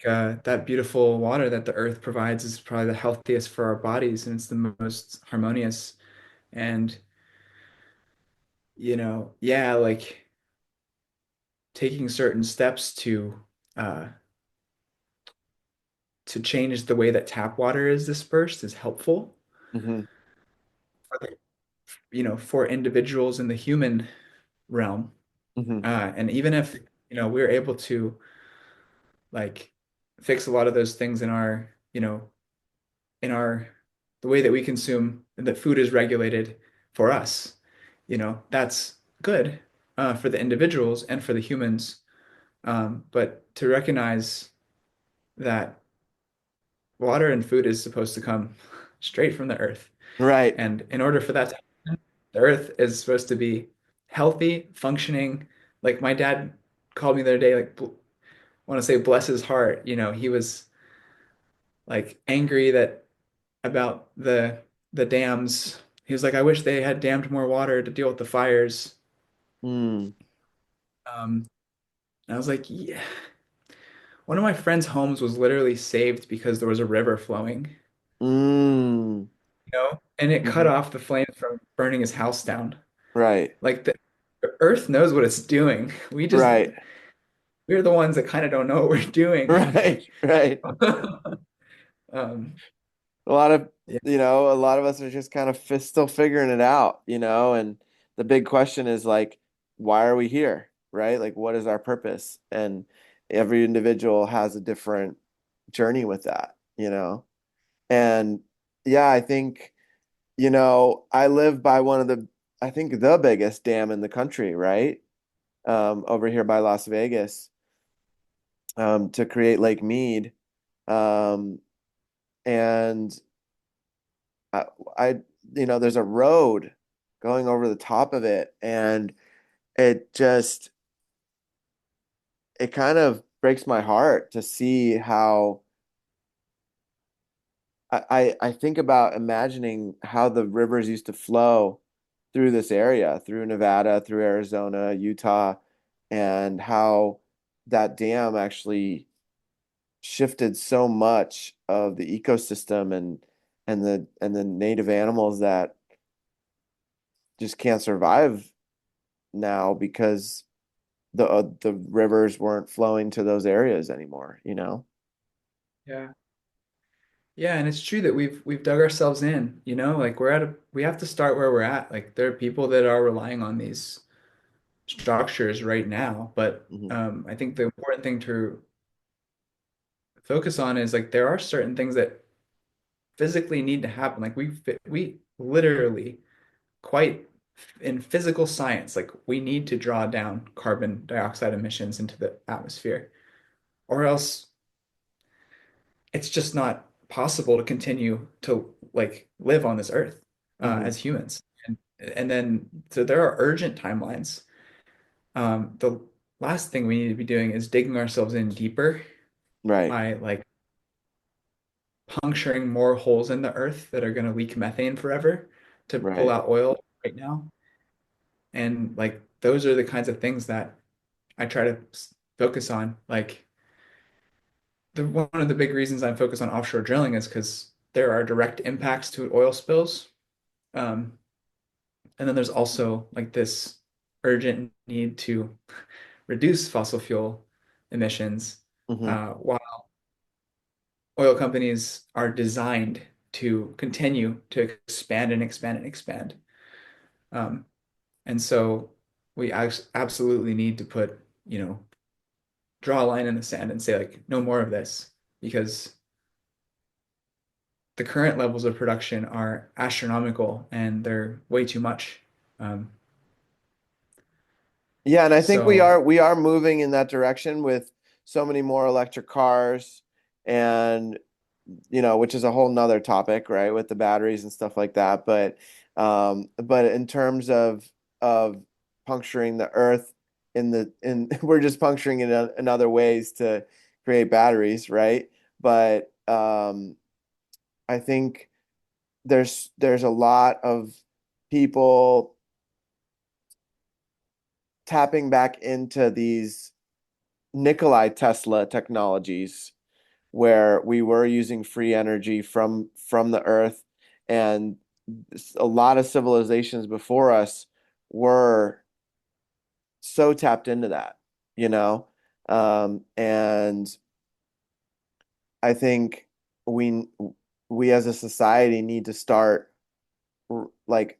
Like that beautiful water that the earth provides is probably the healthiest for our bodies and it's the most harmonious. And yeah, like taking certain steps uh to change the way that tap water is dispersed is helpful Hmm. for for individuals in the human realm. Hmm. And even if, we're able to like fix a lot of those things in our the way that we consume and that food is regulated for us, that's good for the individuals and for the humans. But to recognize that water and food is supposed to come straight from the earth. Right. And in order for that to happen, the earth is supposed to be healthy, functioning. Like my dad called me the other day, like, want to say bless his heart, he was like angry that about the dams. He was like, I wish they had dammed more water to deal with the fires. Mm. And I was like, yeah. One of my friend's homes was literally saved because there was a river flowing, Mm. and it cut Hmm. off the flames from burning his house down. Right. Like the Earth knows what it's doing. Right. We're the ones that kind of don't know what we're doing. Right. Right. Um, A lot of, yeah. a lot of us are just kind of still figuring it out, and the big question is like, why are we here, right? Like, what is our purpose? And every individual has a different journey with that, And yeah, I think, I live by I think the biggest dam in the country, right? Over here by Las Vegas, to create Lake Mead. Um, and I, I there's a road going over the top of it, and it just it kind of breaks my heart to see how I think about imagining how the rivers used to flow through this area, through Nevada, through Arizona, Utah, and how that dam actually shifted so much of the ecosystem and the native animals that just can't survive now because the rivers weren't flowing to those areas anymore, you know? Yeah. Yeah, and it's true that we've dug ourselves in, like we have to start where we're at. Like there are people that are relying on these structures right now, but Hmm. I think the important thing to focus on is like there are certain things that physically need to happen. Like we literally quite in physical science, like we need to draw down carbon dioxide emissions into the atmosphere, or else it's just not possible to continue to like live on this earth Hmm. as humans. And then so there are urgent timelines. The last thing we need to be doing is digging ourselves in deeper Right, by like puncturing more holes in the earth that are going to leak methane forever to pull right. out oil right now. And like those are the kinds of things that I try to focus on. Like one of the big reasons I'm focused on offshore drilling is because there are direct impacts to oil spills. Um, and then there's also like this urgent need to reduce fossil fuel emissions, Hmm. while oil companies are designed to continue to expand and expand and expand. Um, and so we absolutely need to put, draw a line in the sand and say like, no more of this, because the current levels of production are astronomical and they're way too much. Um, Yeah, and I think we so are we are moving in that direction with so many more electric cars and which is a whole nother topic, right, with the batteries and stuff like that. But in terms of puncturing the earth in we're just puncturing it in other ways to create batteries, right? But I think there's a lot of people tapping back into these Nikolai Tesla technologies where we were using free energy from the earth, and a lot of civilizations before us were so tapped into that, you know? And I think we we as a society need to start like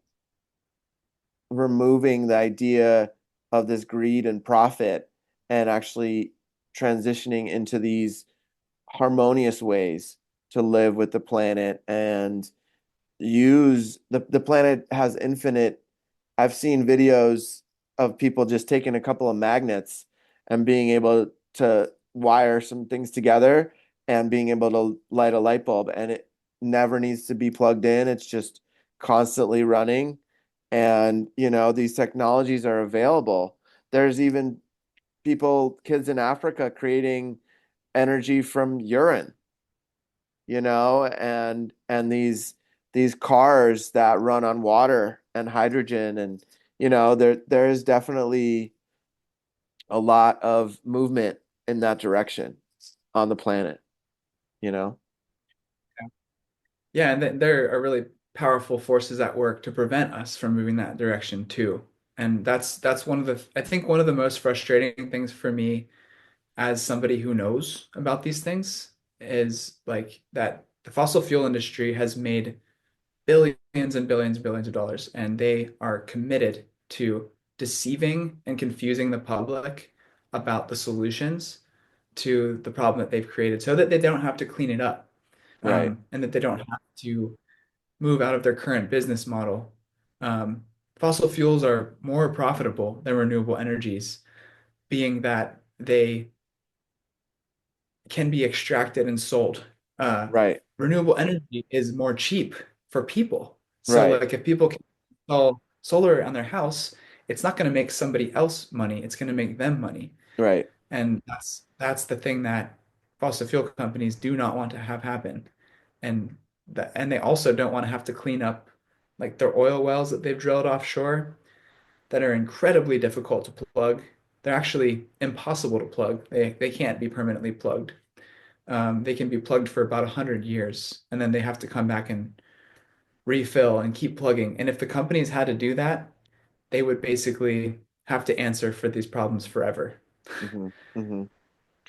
removing the idea of this greed and profit and actually transitioning into these harmonious ways to live with the planet and use the planet has infinite. I've seen videos of people just taking a couple of magnets and being able to wire some things together and being able to light a light bulb, and it never needs to be plugged in. It's just constantly running. And these technologies are available. There's even kids in Africa creating energy from urine, and these cars that run on water and hydrogen, and there is definitely a lot of movement in that direction on the planet, you know? yeah, and there are really powerful forces at work to prevent us from moving that direction too. And that's one of the I think one of the most frustrating things for me as somebody who knows about these things is like that the fossil fuel industry has made billions and billions and billions of dollars, and they are committed to deceiving and confusing the public about the solutions to the problem that they've created so that they don't have to clean it up, Right. and that they don't have to move out of their current business model. Um, Fossil fuels are more profitable than renewable energies, being that they can be extracted and sold uh, Right. renewable energy is more cheap for people. So Right. like if people can install solar on their house, it's not going to make somebody else money. It's going to make them money. Right. And that's the thing that fossil fuel companies do not want to have happen. And they also don't want to have to clean up like their oil wells that they've drilled offshore that are incredibly difficult to plug. They're actually impossible to plug. They can't be permanently plugged. They can be plugged for about 100 years, and then they have to come back and refill and keep plugging. And if the companies had to do that, they would basically have to answer for these problems forever. Hmm. Hmm.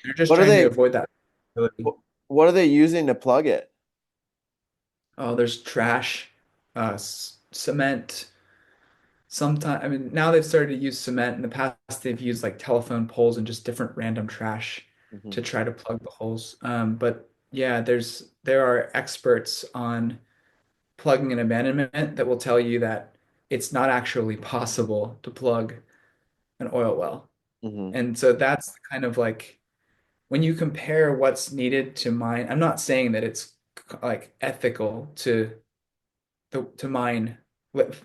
They're just What are trying to they avoid that possibility. what are they using to plug it? Oh, there's trash, cement. Sometimes, I mean, now they've started to use cement. In the past, they've used like telephone poles and just different random trash Hmm. to try to plug the holes. But yeah, there are experts on plugging and abandonment that will tell you that it's not actually possible to plug an oil well. Hmm. And so that's kind of like when you compare what's needed to mine, I'm not saying that it's like ethical to mine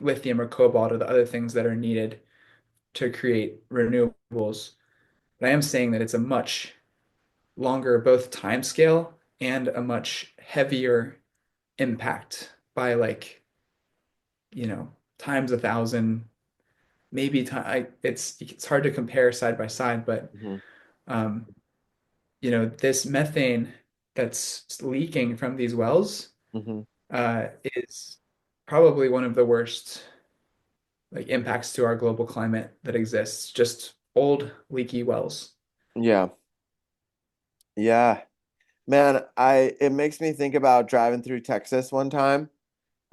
lithium or cobalt or the other things that are needed to create renewables. But I am saying that it's a much longer both time scale and a much heavier impact by like, times 1,000, maybe it's hard to compare side by side, but Hmm. um, this methane that's leaking from these wells Hmm. is probably one of the worst like impacts to our global climate that exists. Just old leaky wells. Yeah. Yeah. Man, I it makes me think about driving through Texas one time.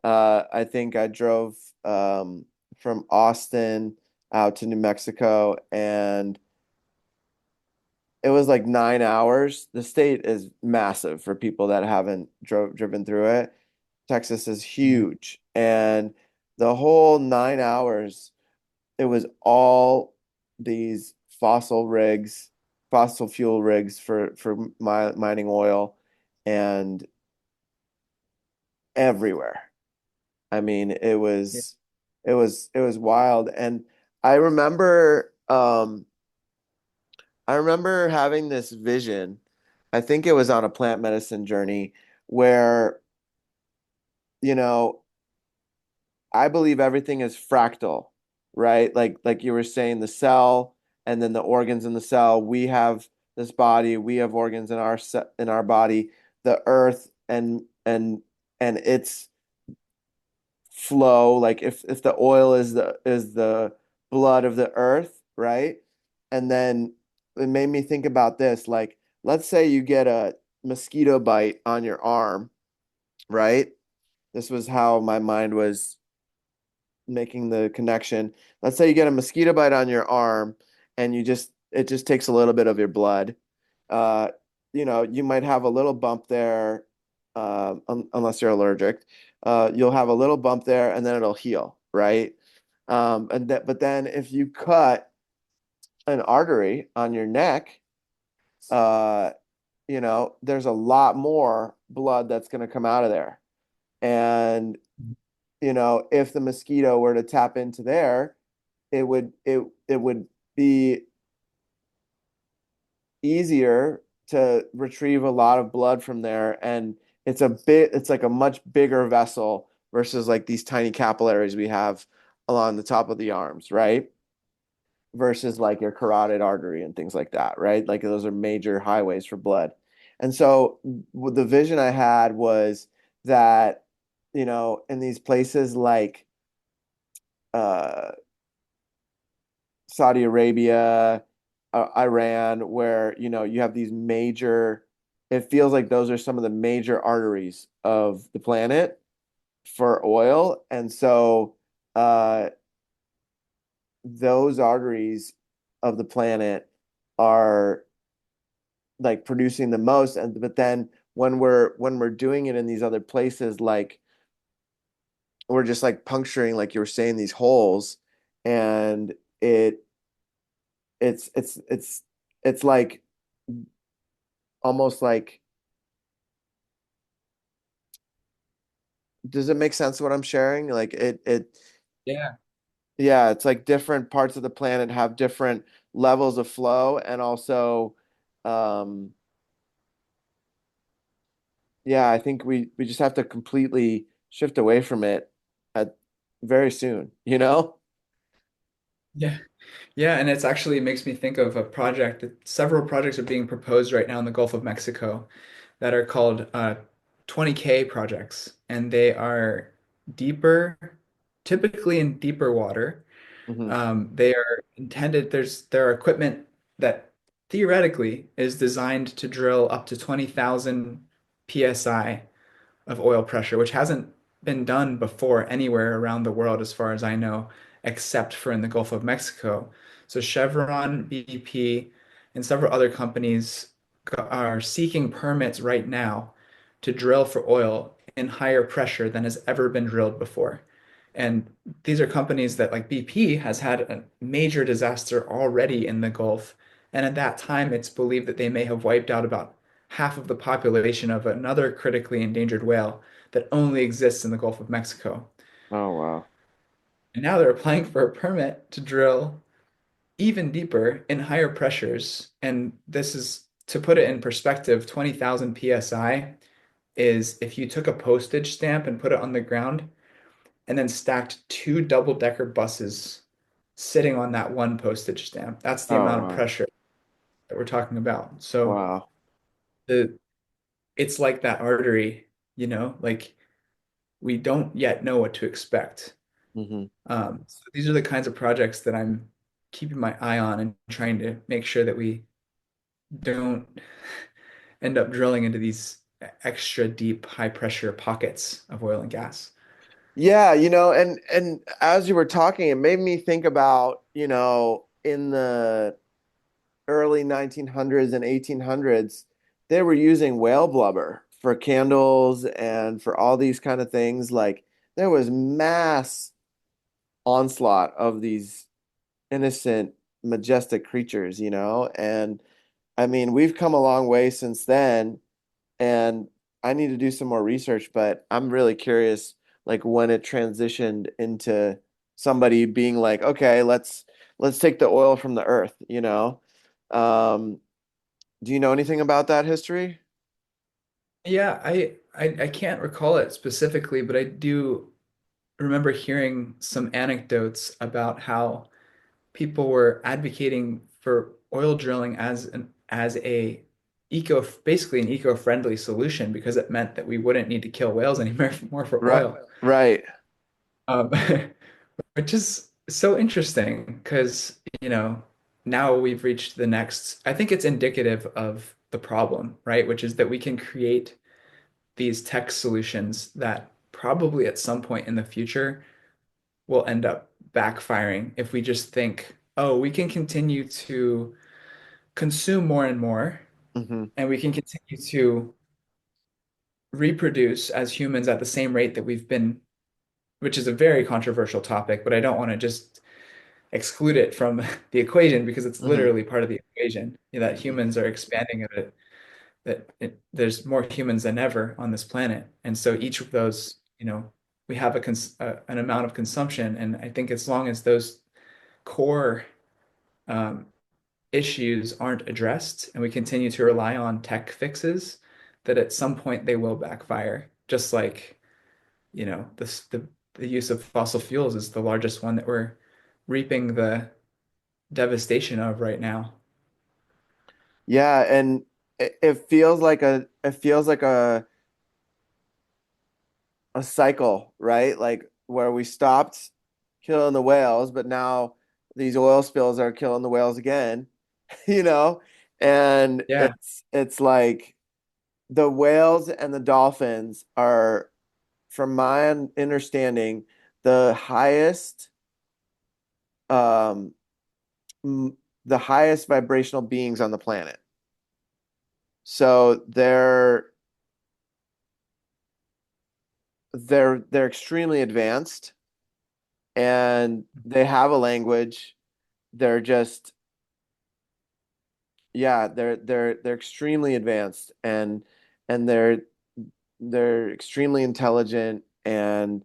I think I drove from Austin out to New Mexico, and it was like 9 hours. The state is massive for people that haven't driven through it. Texas is Yeah. huge, and the whole 9 hours, it was all these fossil fuel rigs for mining oil, and everywhere. I mean, Yeah. it was wild. And I remember I remember having this vision. I think it was on a plant medicine journey where, you know, I believe everything is fractal, right? Like you were saying, the cell and then the organs in the cell. We have this body, we have organs in in our body, the earth and its flow, like if the oil is the blood of the earth, right? And then it made me think about this, like let's say you get a mosquito bite on your arm, right? This was how my mind was making the connection. Let's say you get a mosquito bite on your arm and it just takes a little bit of your blood. Uh, you might have a little bump there, unless you're allergic. You'll have a little bump there and then it'll heal, right? But then if you cut an artery on your neck, uh, there's a lot more blood that's going to come out of there. And if the mosquito were to tap into there, it would be easier to retrieve a lot of blood from there, and it's like a much bigger vessel versus like these tiny capillaries we have along the top of the arms, right? Versus like your carotid artery and things like that, right? Like those are major highways for blood. And so the vision I had was that, in these places like uh Saudi Arabia, Iran, where you have these major. It feels like those are some of the major arteries of the planet for oil, and so uh, those arteries of the planet are like producing the most. And but then when we're doing it in these other places, like we're just like puncturing, like you were saying, these holes, and it it's like almost like does it make sense what I'm sharing? Like it Yeah. yeah, it's like different parts of the planet have different levels of flow and also um yeah, I think we just have to completely shift away from it at very soon, you know? Yeah. Yeah, and it's actually makes me think of a project that several projects are being proposed right now in the Gulf of Mexico that are called 20K projects, and they are deeper, typically in deeper water. Hmm. They are intended, there are equipment that theoretically is designed to drill up to 20,000 psi of oil pressure, which hasn't been done before anywhere around the world, as far as I know, except for in the Gulf of Mexico. So Chevron, BP, and several other companies are seeking permits right now to drill for oil in higher pressure than has ever been drilled before. And these are companies that, like BP, has had a major disaster already in the Gulf. And at that time, it's believed that they may have wiped out about half of the population of another critically endangered whale that only exists in the Gulf of Mexico. Oh wow. And now they're applying for a permit to drill even deeper in higher pressures. And this is, to put it in perspective, 20,000 psi is if you took a postage stamp and put it on the ground and then stacked two double-decker buses sitting on that one postage stamp. That's the Oh amount of wow. pressure that we're talking about. So Wow. the it's like that artery, like we don't yet know what to expect. Hmm. So these are the kinds of projects that I'm keeping my eye on and trying to make sure that we don't end up drilling into these extra deep, high pressure pockets of oil and gas. Yeah, and as you were talking, it made me think about, in the early 1900s and 1800s, they were using whale blubber for candles and for all these kind of things. Like there was mass onslaught of these innocent, majestic creatures, And I mean, we've come a long way since then, and I need to do some more research, but I'm really curious, like when it transitioned into somebody being like, okay, let's take the oil from the earth. Um, do you know anything about that history? Yeah, I can't recall it specifically, but I do remember hearing some anecdotes about how people were advocating for oil drilling as a basically an eco-friendly solution because it meant that we wouldn't need to kill whales anymore more for Right, oil. right. Um, which is so interesting because, now we've reached the next, I think it's indicative of the problem, right? Which is that we can create these tech solutions that probably at some point in the future will end up backfiring if we just think, oh, we can continue to consume more and more, Hmm. and we can continue to reproduce as humans at the same rate that we've been, which is a very controversial topic, but I don't want to just exclude it from the equation because it's Hmm. literally part of the equation, that humans are expanding at it, there's more humans than ever on this planet. And so each of those, we have an amount of consumption. And I think as long as those core um, issues aren't addressed and we continue to rely on tech fixes, that at some point they will backfire. Just like, the use of fossil fuels is the largest one that we're reaping the devastation of right now. Yeah, and it feels like a cycle, right? Like where we stopped killing the whales, but now these oil spills are killing the whales again, you know? And Yeah. it's like the whales and the dolphins are, from my understanding, the um m- highest vibrational beings on the planet. So they're extremely advanced and they have a language. They're just yeah, they're extremely advanced and they're extremely intelligent And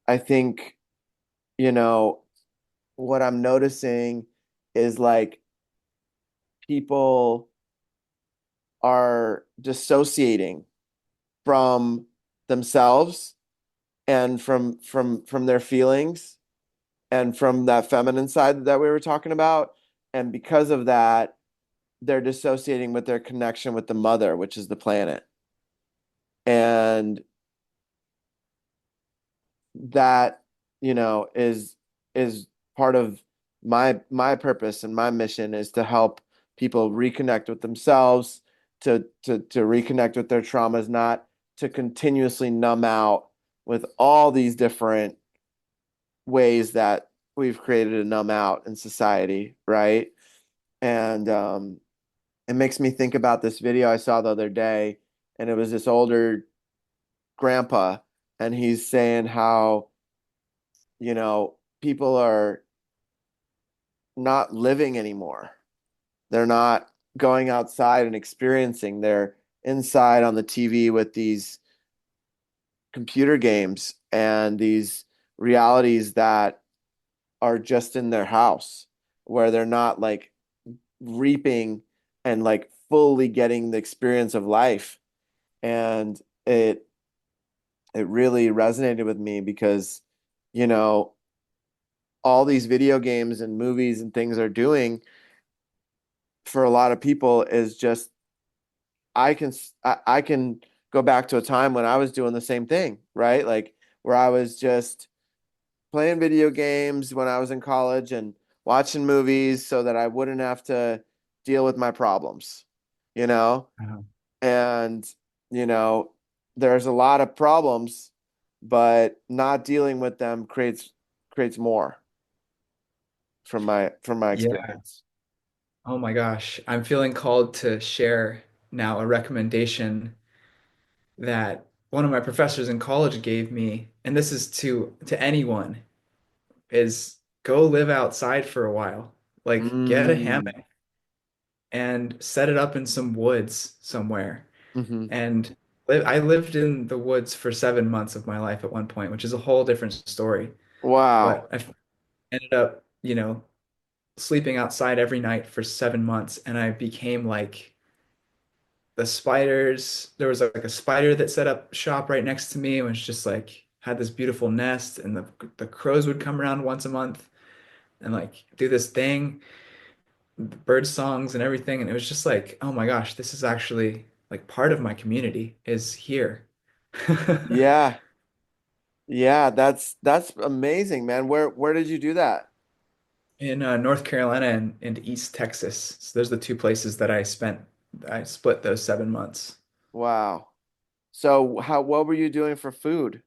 I think, you know, what I'm noticing is like people are dissociating from themselves and from their feelings and from that feminine side that we were talking about. And because of that, they're dissociating with their connection with the mother, which is the planet. And that, is part of my purpose and my mission is to help people reconnect with themselves, to reconnect with their traumas, not to continuously numb out with all these different ways that we've created to numb out in society, right? And it makes me think about this video I saw the other day, and it was this older grandpa, and he's saying how, people are not living anymore. They're not going outside and experiencing. They're inside on the TV with these computer games and these realities that are just in their house, where they're not like reaping and like fully getting the experience of life. And it really resonated with me because, you know, all these video games and movies and things are doing for a lot of people is just I can go back to a time when I was doing the same thing, right? Like where I was just playing video games when I was in college and watching movies so that I wouldn't have to deal with my problems, you know? Uh, And, you know, there's a lot of problems, but not dealing with them creates more from my yeah. experience. Oh my gosh. I'm feeling called to share now a recommendation that one of my professors in college gave me, and this is to anyone, is go live outside for a while. Like get a Mm, hammock and set it up in some woods somewhere. hmm. And I lived in the woods for 7 months of my life at one point, which is a whole different story. Wow. But I ended up, sleeping outside every night for 7 months, and I became like the spiders. There was like a spider that set up shop right next to me and was just like had this beautiful nest, and the crows would come around once a month and like do this thing, bird songs and everything, and it was just like, oh my gosh, this is actually like part of my community is here. Yeah. Yeah, that's amazing, man. Where did you do that? In North Carolina and East Texas. So those are the two places that I split those 7 months. Wow. So what were you doing for food?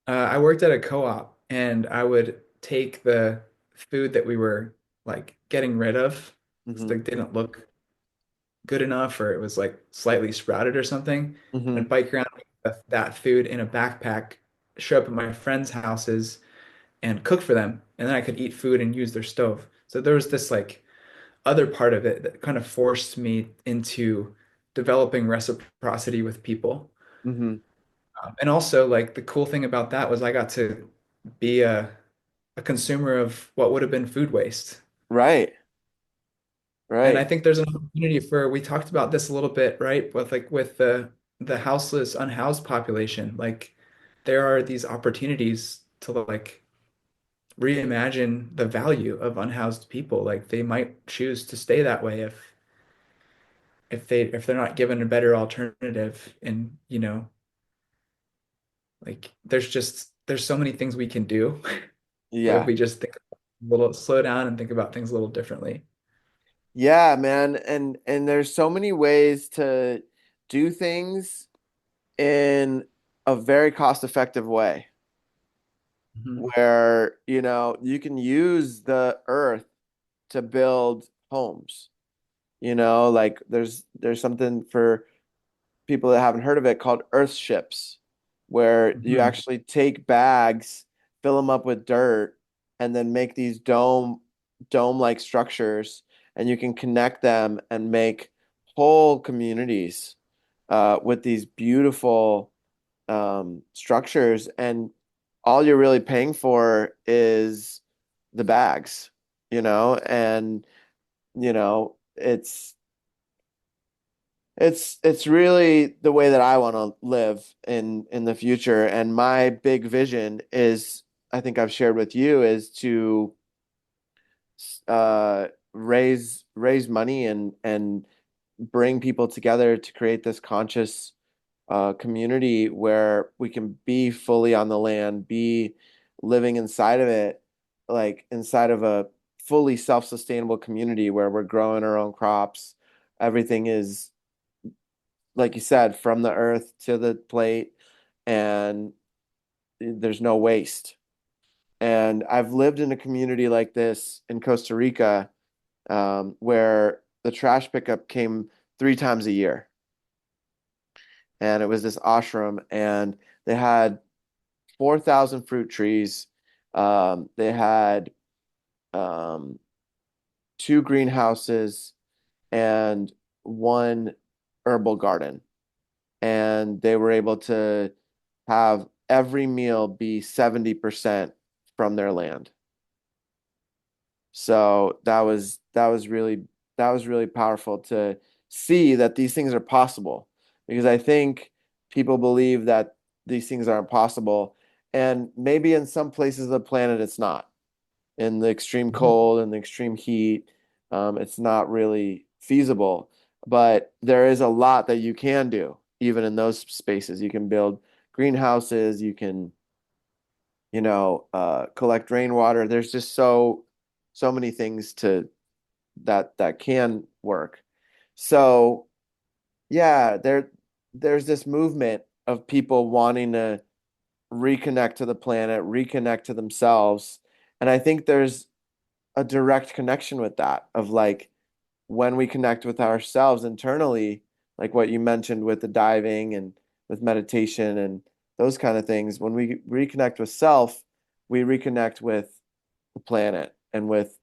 I worked at a co-op, and I would take the food that we were like getting rid of, Hmm. that didn't look good enough, or it was like slightly sprouted or something. Hmm. I'd bike around with that food in a backpack, show up at my friends' houses and cook for them, and then I could eat food and use their stove. So there was this like other part of it that kind of forced me into developing reciprocity with people. Hmm. And also, like the cool thing about that was I got to be a consumer of what would have been food waste. Right. And I Right. think there's an opportunity for, we talked about this a little bit, right? With the houseless, unhoused population. Like there are these opportunities to like reimagine the value of unhoused people. Like they might choose to stay that way if they're not given a better alternative. And like there's so many things we can do if Yeah. we just think a little, slow down and think about things a little differently. Yeah, man. And there's so many ways to do things in a very cost-effective way Mhm. where, you can use the earth to build homes. Like there's something for people that haven't heard of it called earth ships, where you Mhm. actually take bags, fill them up with dirt, and then make these dome-like structures, and you can connect them and make whole communities with these beautiful. structures, and all you're really paying for is the bags, and it's really the way that I want to live in the future. And my big vision is, I think I've shared with you, is to raise money and bring people together to create this conscious community where we can be fully on the land, be living inside of it, like inside of a fully self-sustainable community where we're growing our own crops. Everything is, like you said, from the earth to the plate, and there's no waste. And I've lived in a community like this in Costa Rica, where the trash pickup came 3 times a year. And it was this ashram, and they had 4,000 fruit trees. They had um, two greenhouses and one herbal garden. And they were able to have every meal be 70% from their land. So that was really powerful to see that these things are possible, because I think people believe that these things aren't possible, and maybe in some places of the planet it's not. In the extreme Mhm. cold and the extreme heat, it's not really feasible. But there is a lot that you can do, even in those spaces. You can build greenhouses, you can, collect rainwater. There's just so many things to that can work. So yeah, there's this movement of people wanting to reconnect to the planet, reconnect to themselves. And I think there's a direct connection with that, of like, when we connect with ourselves internally, like what you mentioned with the diving and with meditation and those kind of things, when we reconnect with self, we reconnect with the planet, and with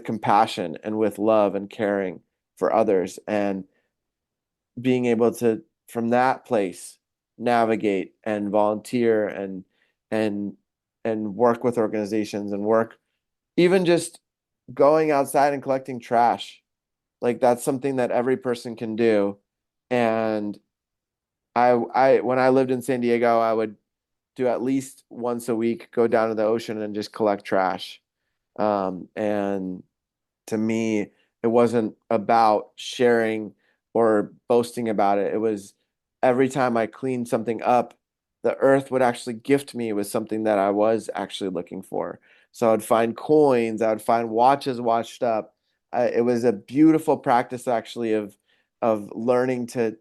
compassion and with love and caring for others, and being able to, from that place, navigate and volunteer and and work with organizations, and work, even just going outside and collecting trash. Like, that's something that every person can do. And I when I lived in San Diego, I would do at least once a week, go down to the ocean and just collect trash. And to me, it wasn't about sharing or boasting about it. It was, every time I cleaned something up, the earth would actually gift me with something that I was actually looking for. So I'd find coins, I would find watches washed up. It was a beautiful practice, actually, of learning to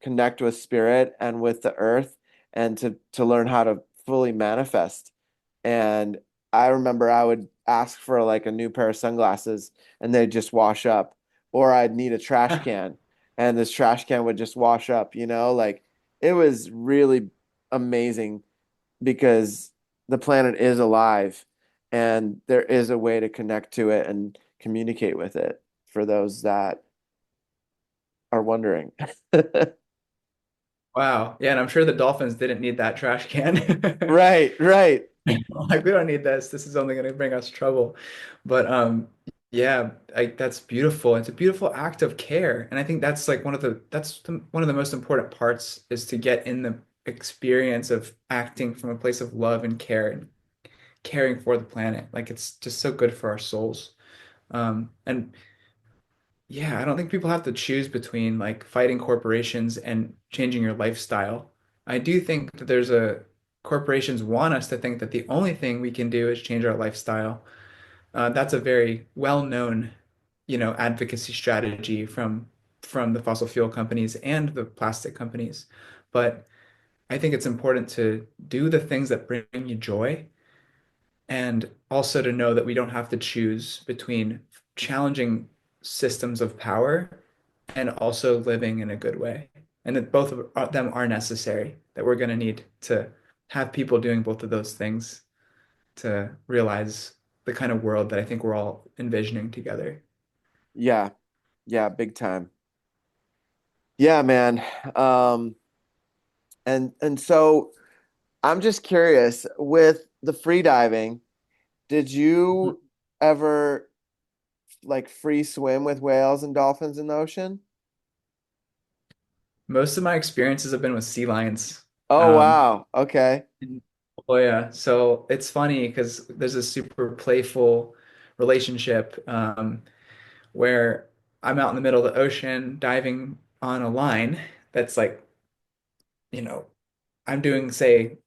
connect with spirit and with the earth, and to learn how to fully manifest. And I remember I would ask for like a new pair of sunglasses, and they'd just wash up. Or I'd need a trash can, and this trash can would just wash up, like, it was really amazing, because the planet is alive, and there is a way to connect to it and communicate with it, for those that are wondering. Wow. Yeah, and I'm sure the dolphins didn't need that trash can. Right, right. Like we don't need this. This is only going to bring us trouble. But yeah, that's beautiful. It's a beautiful act of care. And I think that's like one of the most important parts is to get in the experience of acting from a place of love and care and caring for the planet. Like it's just so good for our souls. And yeah, I don't think people have to choose between like fighting corporations and changing your lifestyle. I do think that corporations want us to think that the only thing we can do is change our lifestyle. That's a very well-known, advocacy strategy from the fossil fuel companies and the plastic companies. But I think it's important to do the things that bring you joy and also to know that we don't have to choose between challenging systems of power and also living in a good way. And that both of them are necessary, that we're going to need to have people doing both of those things to realize the kind of world that I think we're all envisioning together. Yeah, yeah, big time. Yeah, man. Um, And so I'm just curious with the free diving, did Mhm. you ever like free swim with whales and dolphins in the ocean? Most of my experiences have been with sea lions. Oh Um, wow. Okay. in- oh yeah. So it's funny because there's a super playful relationship where I'm out in the middle of the ocean diving on a line that's like, you know, I'm doing, say,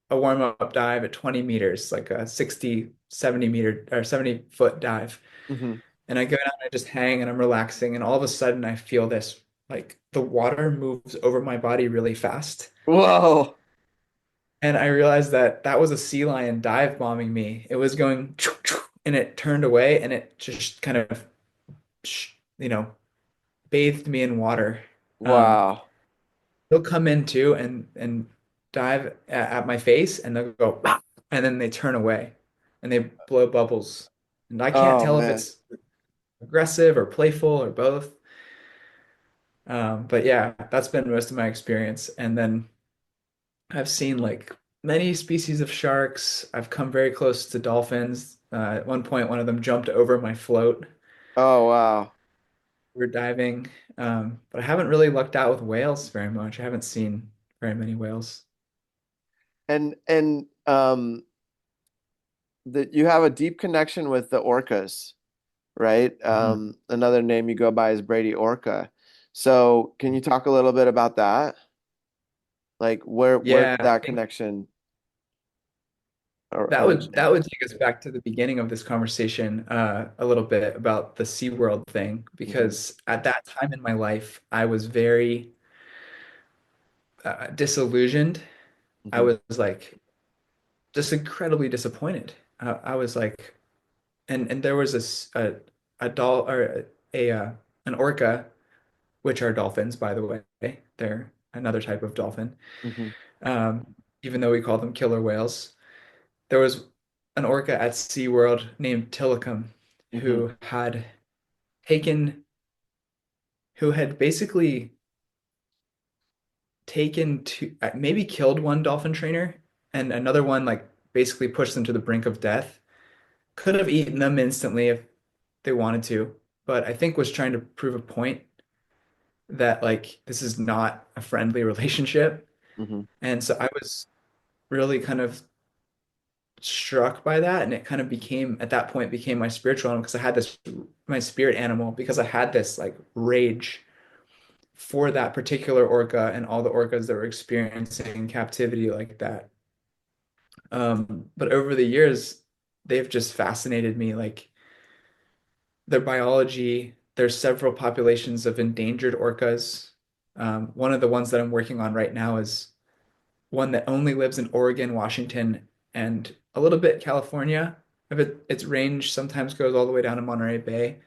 a warm-up dive at 20 meters, like a 60, 70 meter or 70-foot dive. Hmm. And I go down and I just hang and I'm relaxing. And all of a sudden I feel this, like the water moves over my body really fast. Whoa. And I realized that that was a sea lion dive bombing me. It was going and it turned away and it just kind of, you know, bathed me in water. Um, Wow. they'll come in too and dive at my face and they'll go "Bah," and then they turn away and they blow bubbles. And I can't Oh tell if man. it's aggressive or playful or both. But yeah, that's been most of my experience. And then I've seen like many species of sharks. I've come very close to dolphins. At one point, one of them jumped over my float. Oh wow. We were diving, but I haven't really lucked out with whales very much. I haven't seen very many whales. And that you have a deep connection with the orcas, right? Mhm. Another name you go by is Brady Orca. So can you talk a little bit about that? Like where did Yeah, that connection that originate? would take us back to the beginning of this conversation a little bit about the SeaWorld thing, Hmm. because at that time in my life, I was very disillusioned. I Hmm. was like just incredibly disappointed. I was like, and there was a doll or an orca, which are dolphins, by the way. They're another type of dolphin. Hmm. Even though we call them killer whales. There was an orca at SeaWorld named Tilikum Hmm. who taken, who had basically taken two, maybe killed one dolphin trainer and another one like basically pushed them to the brink of death. Could have eaten them instantly if they wanted to, but I think was trying to prove a point that like this is not a friendly relationship. Hmm. And so I was really kind of struck by that, and it kind of became at that point became my spiritual animal because I had this my spirit animal because I had this like rage for that particular orca and all the orcas that were experiencing captivity like that. But over the years, they've just fascinated me. Like their biology, there's several populations of endangered orcas. One of the ones that I'm working on right now is one that only lives in Oregon, Washington, and a little bit California. Its range sometimes goes all the way down to Monterey Bay,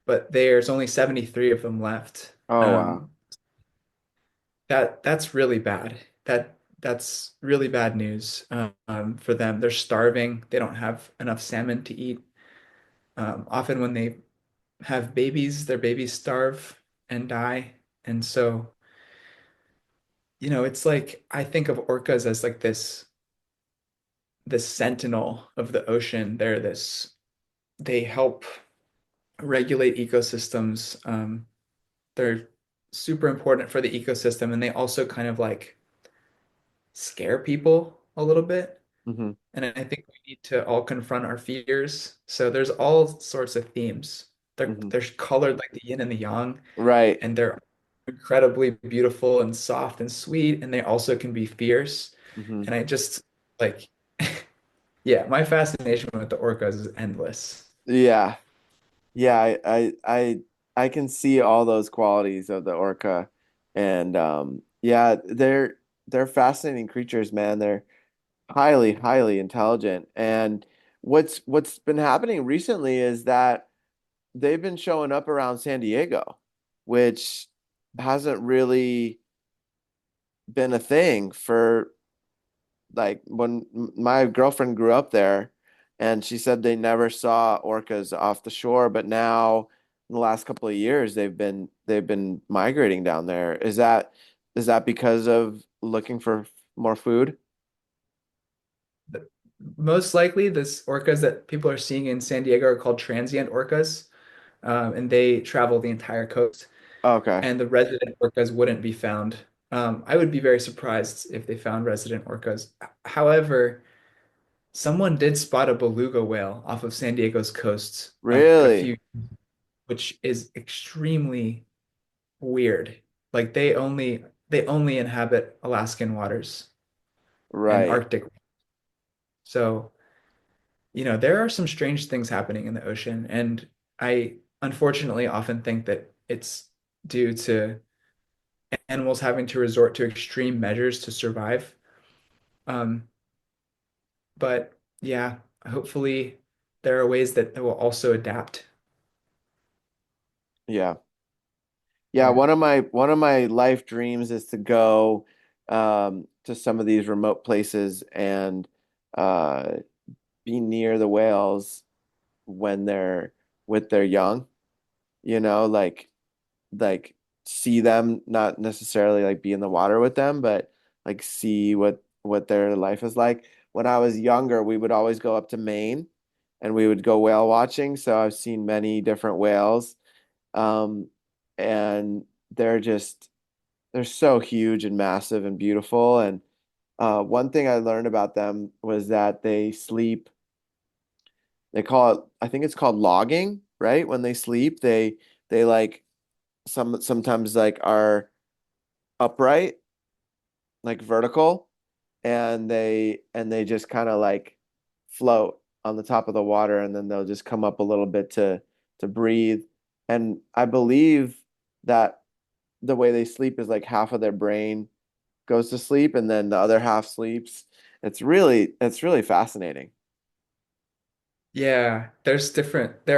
but there's only 73 of them left. Oh wow. That's really bad. That's really bad news for them. They're starving. They don't have enough salmon to eat. Often when they have babies, their babies starve and die. And so, it's like I think of orcas as like this sentinel of the ocean. They help regulate ecosystems. They're super important for the ecosystem, and they also kind of like scare people a little bit. Hmm. And I think we need to all confront our fears. So there's all sorts of themes. Hmm. They're colored like the yin and the yang, Right. and they're incredibly beautiful and soft and sweet, and they also can be fierce. Hmm. And I just like, yeah, my fascination with the orcas is endless. Yeah. Yeah, I can see all those qualities of the orca, and yeah, they're fascinating creatures, man. They're highly intelligent, and what's been happening recently is that they've been showing up around San Diego, which hasn't really been a thing for like when my girlfriend grew up there, and she said they never saw orcas off the shore, but now in the last couple of years they've been migrating down there. Is that because of looking for more food? Most likely, this orcas that people are seeing in San Diego are called transient orcas, and they travel the entire coast. Okay. And the resident orcas wouldn't be found. I would be very surprised if they found resident orcas. However, someone did spot a beluga whale off of San Diego's coast a Really? few, which is extremely weird. Like they only inhabit Alaskan waters and Right. Arctic. So, there are some strange things happening in the ocean, and I unfortunately often think that it's due to animals having to resort to extreme measures to survive. Um, but yeah, hopefully there are ways that it will also adapt. Yeah. Yeah, Yeah. one of my life dreams is to go to some of these remote places and uh be near the whales when they're with their young, like see them, not necessarily like be in the water with them, but like see what their life is like. When I was younger, we would always go up to Maine and we would go whale watching. So I've seen many different whales. Um, and they're just they're so huge and massive and beautiful. And one thing I learned about them was that they sleep. They call it, I think it's called logging, right? When they sleep, they like sometimes like are upright, like vertical, and they just kind of like float on the top of the water, and then they'll just come up a little bit to breathe. And I believe that the way they sleep is like half of their brain goes to sleep and then the other half sleeps. It's really fascinating. Yeah, there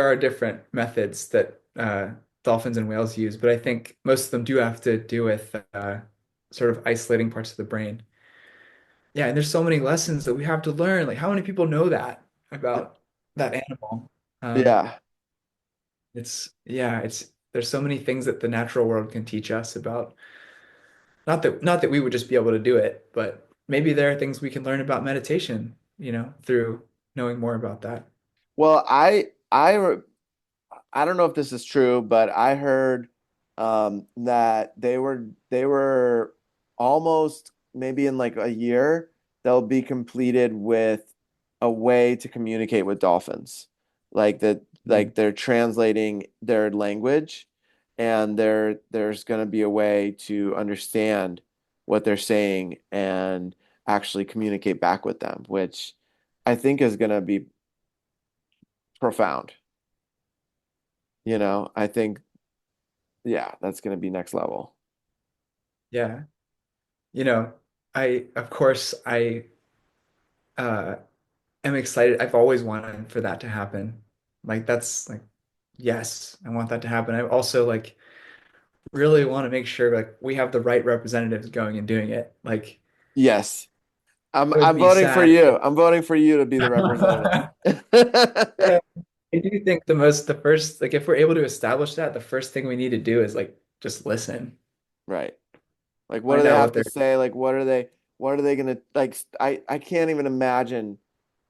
are different methods that dolphins and whales use, but I think most of them do have to do with sort of isolating parts of the brain. Yeah, and there's so many lessons that we have to learn. Like, how many people know that about that animal? Um, Yeah. it's there's so many things that the natural world can teach us about. Not that we would just be able to do it, but maybe there are things we can learn about meditation, through knowing more about that. Well, I don't know if this is true, but I heard that they were almost maybe in like a year they'll be completed with a way to communicate with dolphins. Mm. Like they're translating their language, and there's going to be a way to understand what they're saying and actually communicate back with them, which I think is going to be profound. I think, yeah, that's going to be next level. Yeah. You know, of course, I uh, am excited. I've always wanted for that to happen. Like, that's like, yes, I want that to happen. I also like really want to make sure like we have the right representatives going and doing it. Like, Yes. I'm it would I'm be voting for sad. you. I'm voting for you to be the representative. Yeah, I do think the first, like, if we're able to establish that, the first thing we need to do is like just listen, Right. Like what do find they out have what to they're. say? Like what are they gonna like I can't even imagine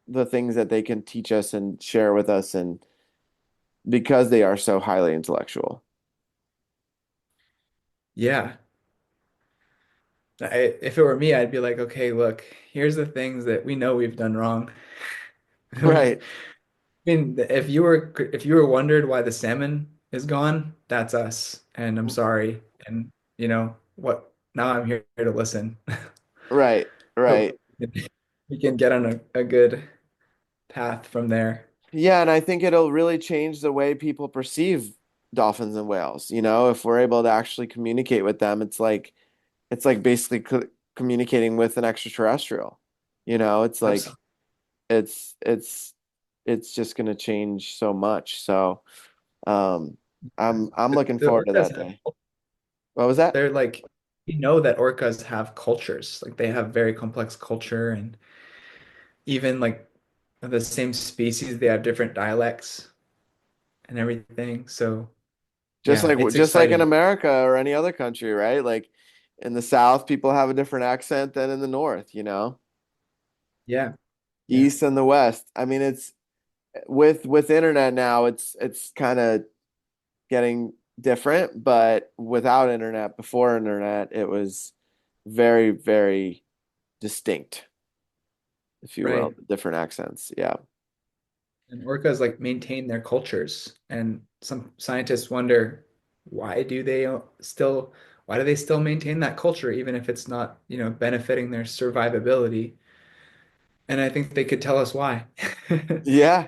the things that they can teach us and share with us, and because they are so highly intellectual. Yeah. If it were me, I'd be like, okay, look, here's the things that we know we've done wrong. I Right. mean, if you were wondered why the salmon is gone, that's us. And I'm sorry. And what? Now I'm here to listen. Right. Hope Right. we can get on a good path from there. Yeah, and I think it'll really change the way people perceive dolphins and whales. If we're able to actually communicate with them, it's like basically communicating with an extraterrestrial. It's like Absolutely. it's just going to change so much. So, I'm looking The forward to orcas that day. What was that? they're like, that orcas have cultures. Like they have very complex culture, and even like the same species, they have different dialects and everything. So Just yeah, like it's just like in exciting. America or any other country, right? Like In the South, people have a different accent than in the North, you know, Yeah. Yeah. East and the West. I mean, it's with internet now, it's kind of getting different, but without internet, before internet, it was very, very distinct, if you will, Right. different accents. Yeah. And orcas like maintain their cultures, and some scientists wonder still why do they still maintain that culture even if it's not, benefiting their survivability? And I think they could tell us why. Yeah.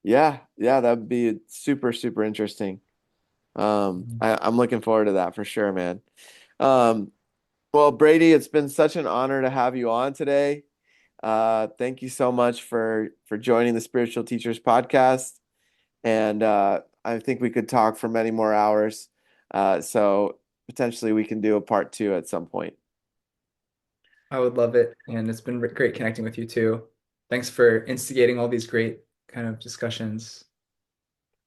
Yeah. Yeah. That'd be super, super interesting. I'm looking forward to that for sure, man. Um, well, Brady, it's been such an honor to have you on today. Thank you so much for joining the Spiritual Teachers Podcast. And I think we could talk for many more hours. So potentially we can do a part two at some point. I would love it, and it's been great connecting with you too. Thanks for instigating all these great kind of discussions.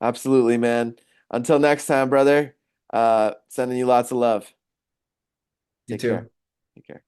Absolutely, man. Until next time, brother. Sending you lots of love. You Take care. too. Take care.